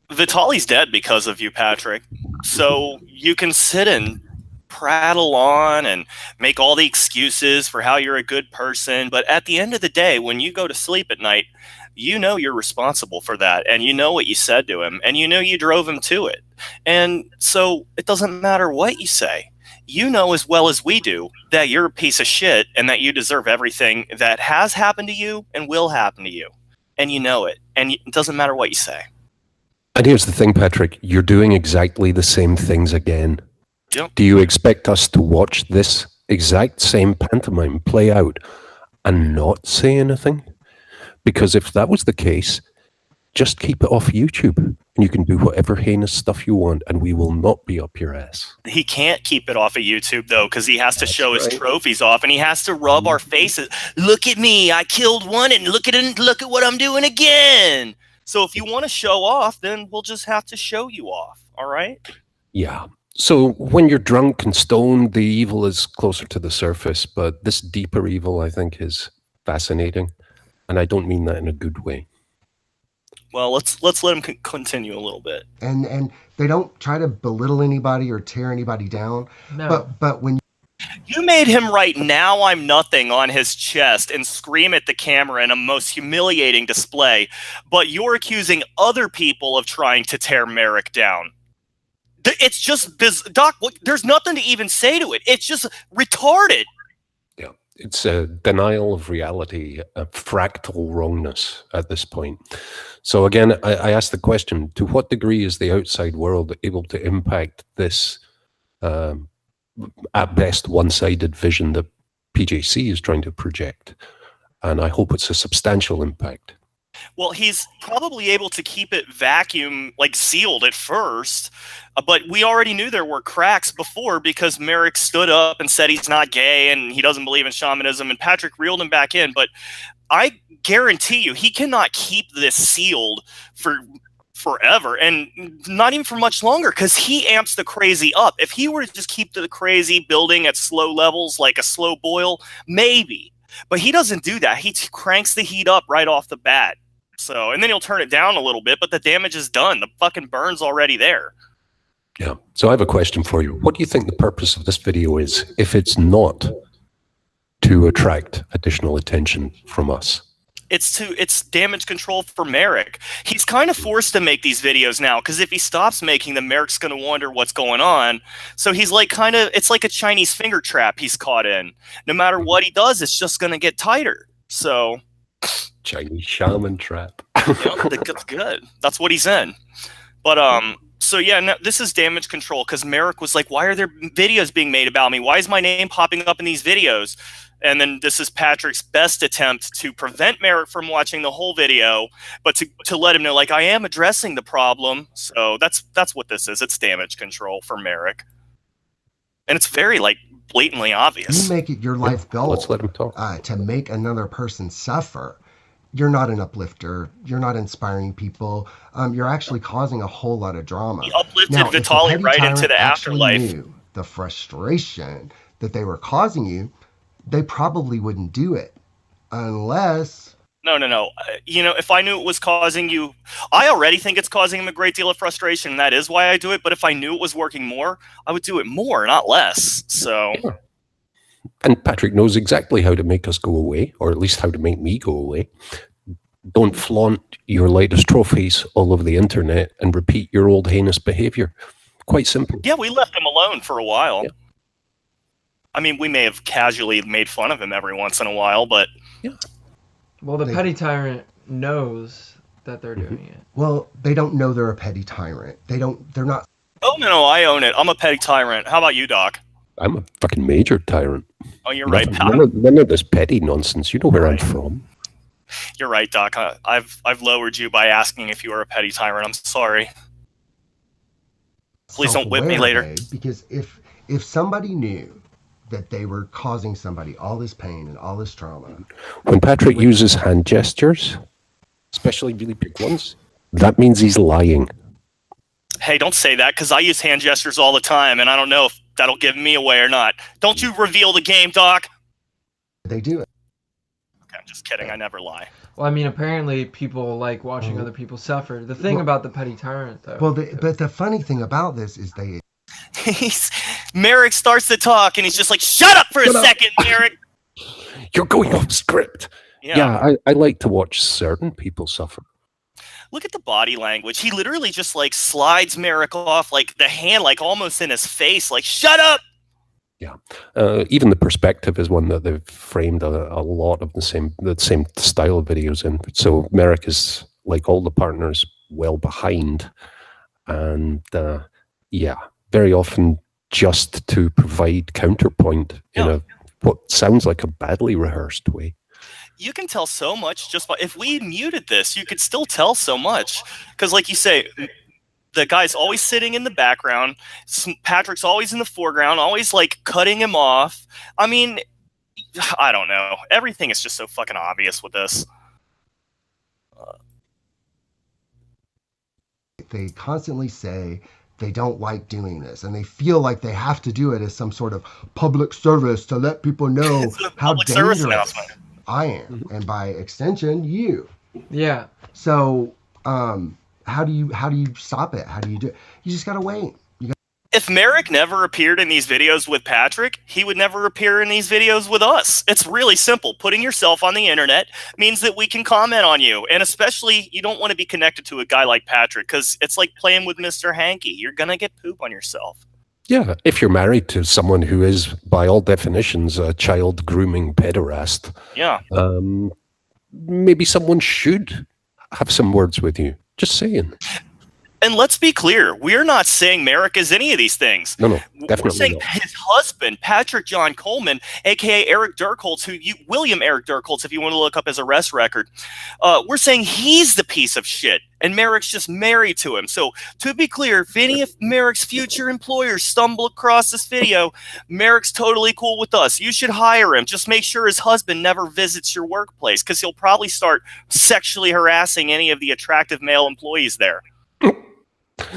Vitali's dead because of you, Patrick. So you can sit and prattle on and make all the excuses for how you're a good person. But at the end of the day, when you go to sleep at night, you know you're responsible for that, and you know what you said to him, and you know you drove him to it. And so it doesn't matter what you say. You know as well as we do that you're a piece of shit and that you deserve everything that has happened to you and will happen to you. And you know it. And it doesn't matter what you say. And here's the thing, Patrick, you're doing exactly the same things again. Yep. Do you expect us to watch this exact same pantomime play out and not say anything? Because if that was the case, just keep it off YouTube and you can do whatever heinous stuff you want and we will not be up your ass. He can't keep it off of YouTube, though, because he has to show his trophies off and he has to rub our faces. Look at me. I killed one and look at what I'm doing again. So if you want to show off, then we'll just have to show you off. All right? Yeah. So when you're drunk and stoned, the evil is closer to the surface, but this deeper evil, I think, is fascinating. And I don't mean that in a good way. Well, let's let him continue a little bit. And they don't try to belittle anybody or tear anybody down. No. But when you made him write "Now I'm Nothing" on his chest and scream at the camera in a most humiliating display, but you're accusing other people of trying to tear Merrick down. It's just Doc. There's nothing to even say to it. It's just retarded. Yeah, it's a denial of reality, a fractal wrongness at this point. So again, I ask the question, to what degree is the outside world able to impact this, at best, one-sided vision that PJC is trying to project? And I hope it's a substantial impact. Well, he's probably able to keep it vacuum, like sealed at first, but we already knew there were cracks before because Merrick stood up and said he's not gay and he doesn't believe in shamanism, and Patrick reeled him back in. But I guarantee you, he cannot keep this sealed for forever, and not even for much longer, because he amps the crazy up. If he were to just keep the crazy building at slow levels, like a slow boil, maybe. But he doesn't do that. He cranks the heat up right off the bat. So, and then he'll turn it down a little bit, but the damage is done. The fucking burn's already there. Yeah. So I have a question for you. What do you think the purpose of this video is, if it's not to attract additional attention from us? It's damage control for Merrick. He's kind of forced to make these videos now, because if he stops making them, Merrick's going to wonder what's going on. So he's like it's like a Chinese finger trap he's caught in. No matter what he does, it's just going to get tighter. So Chinese shaman trap. That's good. That's what he's in. But so yeah, no, this is damage control, because Merrick was like, why are there videos being made about me? Why is my name popping up in these videos? And then this is Patrick's best attempt to prevent Merrick from watching the whole video, but to let him know, like, I am addressing the problem. So that's what this is. It's damage control for Merrick. And it's very, like, blatantly obvious. You make it your life goal. Let's let him talk. To make another person suffer. You're not an uplifter. You're not inspiring people. You're actually causing a whole lot of drama. He uplifted Vitali right into the afterlife. Knew the frustration that they were causing you, they probably wouldn't do it unless... No. You know, if I knew it was causing you... I already think it's causing him a great deal of frustration, and that is why I do it. But if I knew it was working more, I would do it more, not less. So... Yeah. And Patrick knows exactly how to make us go away, or at least how to make me go away. Don't flaunt your latest trophies all over the internet and repeat your old heinous behavior. Quite simple. Yeah, we left him alone for a while. Yeah. I mean, we may have casually made fun of him every once in a while, but... Yeah. Well, the petty tyrant knows that they're doing it. Well, they don't know they're a petty tyrant. They're not... Oh, no, I own it. I'm a petty tyrant. How about you, Doc? I'm a fucking major tyrant. Oh, you're right, Doc. None of this petty nonsense. You know where I'm from. You're right, Doc. I've lowered you by asking if you are a petty tyrant. I'm sorry. Please don't whip me later. Because if somebody knew that they were causing somebody all this pain and all this trauma... When Patrick uses hand gestures, especially really big ones, that means he's lying. Hey, don't say that, because I use hand gestures all the time, and I don't know if that'll give me away or not. Don't you reveal the game, Doc? They do it. Okay, I'm just kidding. I never lie. Well, I mean, apparently people like watching other people suffer. The thing about the petty tyrant, though... Well, but the funny thing about this is Merrick starts to talk, and he's just like, "Shut up for a second, Merrick." You're going off script. Yeah, I like to watch certain people suffer. Look at the body language. He literally just like slides Merrick off, like the hand, like almost in his face, like, "Shut up." Yeah, even the perspective is one that they've framed a lot of the same style of videos in. So Merrick is, like all the partners, well behind, and yeah, very often just to provide counterpoint in a what sounds like a badly rehearsed way. You can tell so much just by, if we muted this, you could still tell so much, because like you say, the guy's always sitting in the background. Patrick's always in the foreground, always like cutting him off. I mean, I don't know. Everything is just so fucking obvious with this. They constantly say they don't like doing this, and they feel like they have to do it as some sort of public service to let people know how dangerous I am, and by extension, you. Yeah. So, how do you stop it? How do you do it? You just gotta wait. If Merrick never appeared in these videos with Patrick, he would never appear in these videos with us. It's really simple. Putting yourself on the internet means that we can comment on you. And especially, you don't want to be connected to a guy like Patrick, because it's like playing with Mr. Hanky. You're going to get poop on yourself. Yeah, if you're married to someone who is, by all definitions, a child grooming pederast, yeah, maybe someone should have some words with you. Just saying. And let's be clear, we're not saying Merrick is any of these things. No, definitely we're saying not. His husband, Patrick John Coleman, aka Eric Dirkholz, William Eric Dirkholz, if you want to look up his arrest record, we're saying he's the piece of shit, and Merrick's just married to him. So, to be clear, if any of Merrick's future employers stumble across this video, Merrick's totally cool with us. You should hire him. Just make sure his husband never visits your workplace, because he'll probably start sexually harassing any of the attractive male employees there.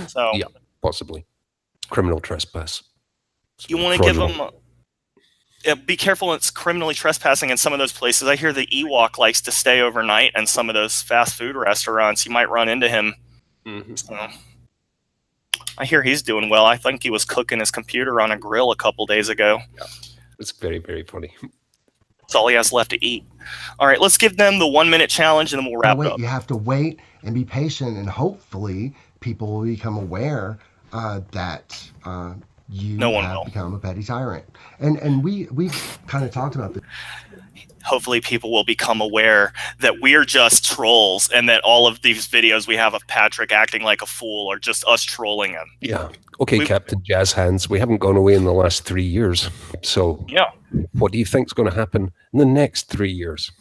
So yeah, possibly criminal trespass. You want to give them be careful. It's criminally trespassing in some of those places. I hear the Ewok likes to stay overnight in some of those fast food restaurants. You might run into him. So, I hear he's doing well. I think he was cooking his computer on a grill a couple days ago. Yeah, it's very, very funny. That's all he has left to eat. All right, let's give them the 1 minute challenge, and then we'll wrap it up. You have to wait and be patient, and hopefully people will become aware that you have become a petty tyrant. And we've kind of talked about this. Hopefully people will become aware that we're just trolls, and that all of these videos we have of Patrick acting like a fool are just us trolling him. Yeah. Okay, Captain Jazz Hands, we haven't gone away in the last 3 years. So yeah, what do you think's going to happen in the next 3 years?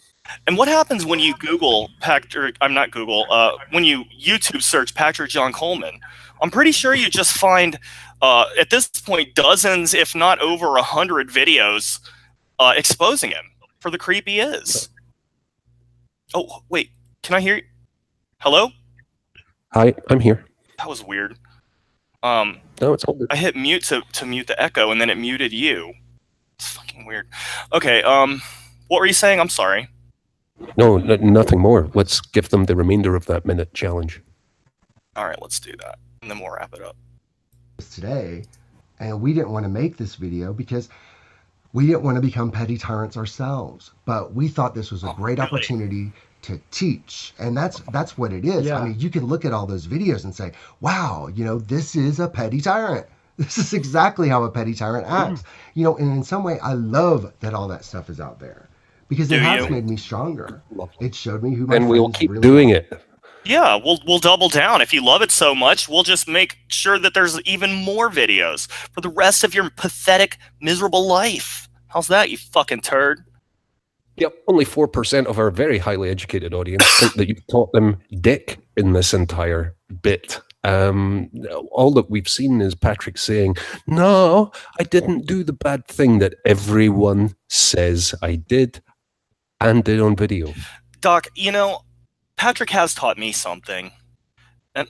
And what happens when you Google when you YouTube search Patrick John Coleman? I'm pretty sure you just find, at this point, dozens, if not over 100 videos exposing him for the creep he is. Oh, wait. Can I hear you? Hello? Hi, I'm here. That was weird. No, it's all good. I hit mute to mute the echo, and then it muted you. It's fucking weird. Okay, what were you saying? I'm sorry. No, nothing more. Let's give them the remainder of that minute challenge. All right, let's do that, and then we'll wrap it up. Today, and we didn't want to make this video because we didn't want to become petty tyrants ourselves, but we thought this was a great opportunity to teach, and that's what it is. Yeah. I mean, you can look at all those videos and say, wow, this is a petty tyrant. This is exactly how a petty tyrant acts. And in some way, I love that all that stuff is out there, because it has made me stronger. It showed me who my friends we'll keep really doing are. it. Yeah, we'll double down. If you love it so much, we'll just make sure that there's even more videos for the rest of your pathetic, miserable life. How's that, you fucking turd? Yep, only 4% of our very highly educated audience think that you've taught them dick in this entire bit. All that we've seen is Patrick saying, no, I didn't do the bad thing that everyone says I did and did on video. Doc, Patrick has taught me something. And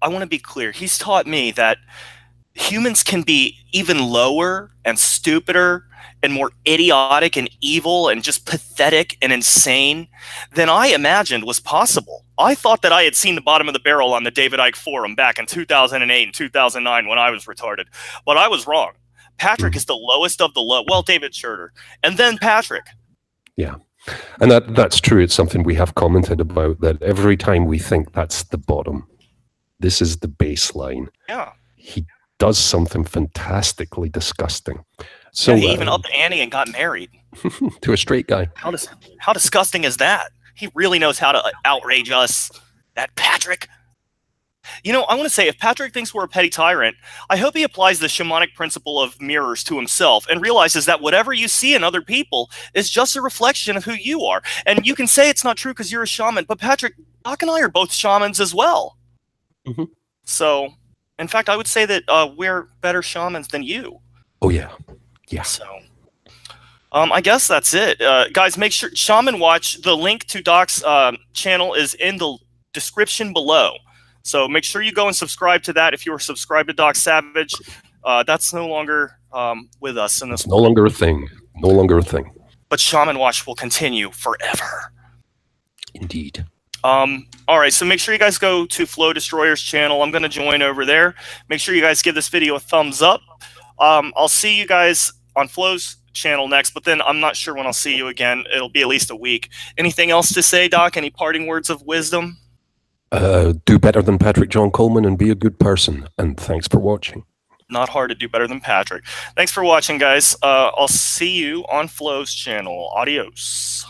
I want to be clear. He's taught me that humans can be even lower and stupider and more idiotic and evil and just pathetic and insane than I imagined was possible. I thought that I had seen the bottom of the barrel on the David Icke forum back in 2008 and 2009 when I was retarded, but I was wrong. Patrick is the lowest of the low. Well, David Schroeder, and then Patrick. Yeah. And that's true. It's something we have commented about, that every time we think that's the bottom, this is the baseline. Yeah. He does something fantastically disgusting. So yeah, he even upped the ante and got married. To a straight guy. How disgusting is that? He really knows how to outrage us. That Patrick. You know, I want to say, if Patrick thinks we're a petty tyrant, I hope he applies the shamanic principle of mirrors to himself and realizes that whatever you see in other people is just a reflection of who you are. And you can say it's not true because you're a shaman, but Patrick, Doc and I are both shamans as well. Mm-hmm. So, in fact, I would say that we're better shamans than you. Oh, yeah. Yeah. So, I guess that's it. Guys, make sure, Shaman Watch, the link to Doc's channel is in the description below. So make sure you go and subscribe to that. If you were subscribed to Doc Savage, that's no longer with us in this. It's no longer a thing. No longer a thing. But Shaman Watch will continue forever. Indeed. All right, so make sure you guys go to Flow Destroyer's channel. I'm going to join over there. Make sure you guys give this video a thumbs up. I'll see you guys on Flow's channel next, but then I'm not sure when I'll see you again. It'll be at least a week. Anything else to say, Doc? Any parting words of wisdom? Do better than Patrick John Coleman and be a good person. And thanks for watching. Not hard to do better than Patrick. Thanks for watching, guys. I'll see you on Flow's channel. Adios.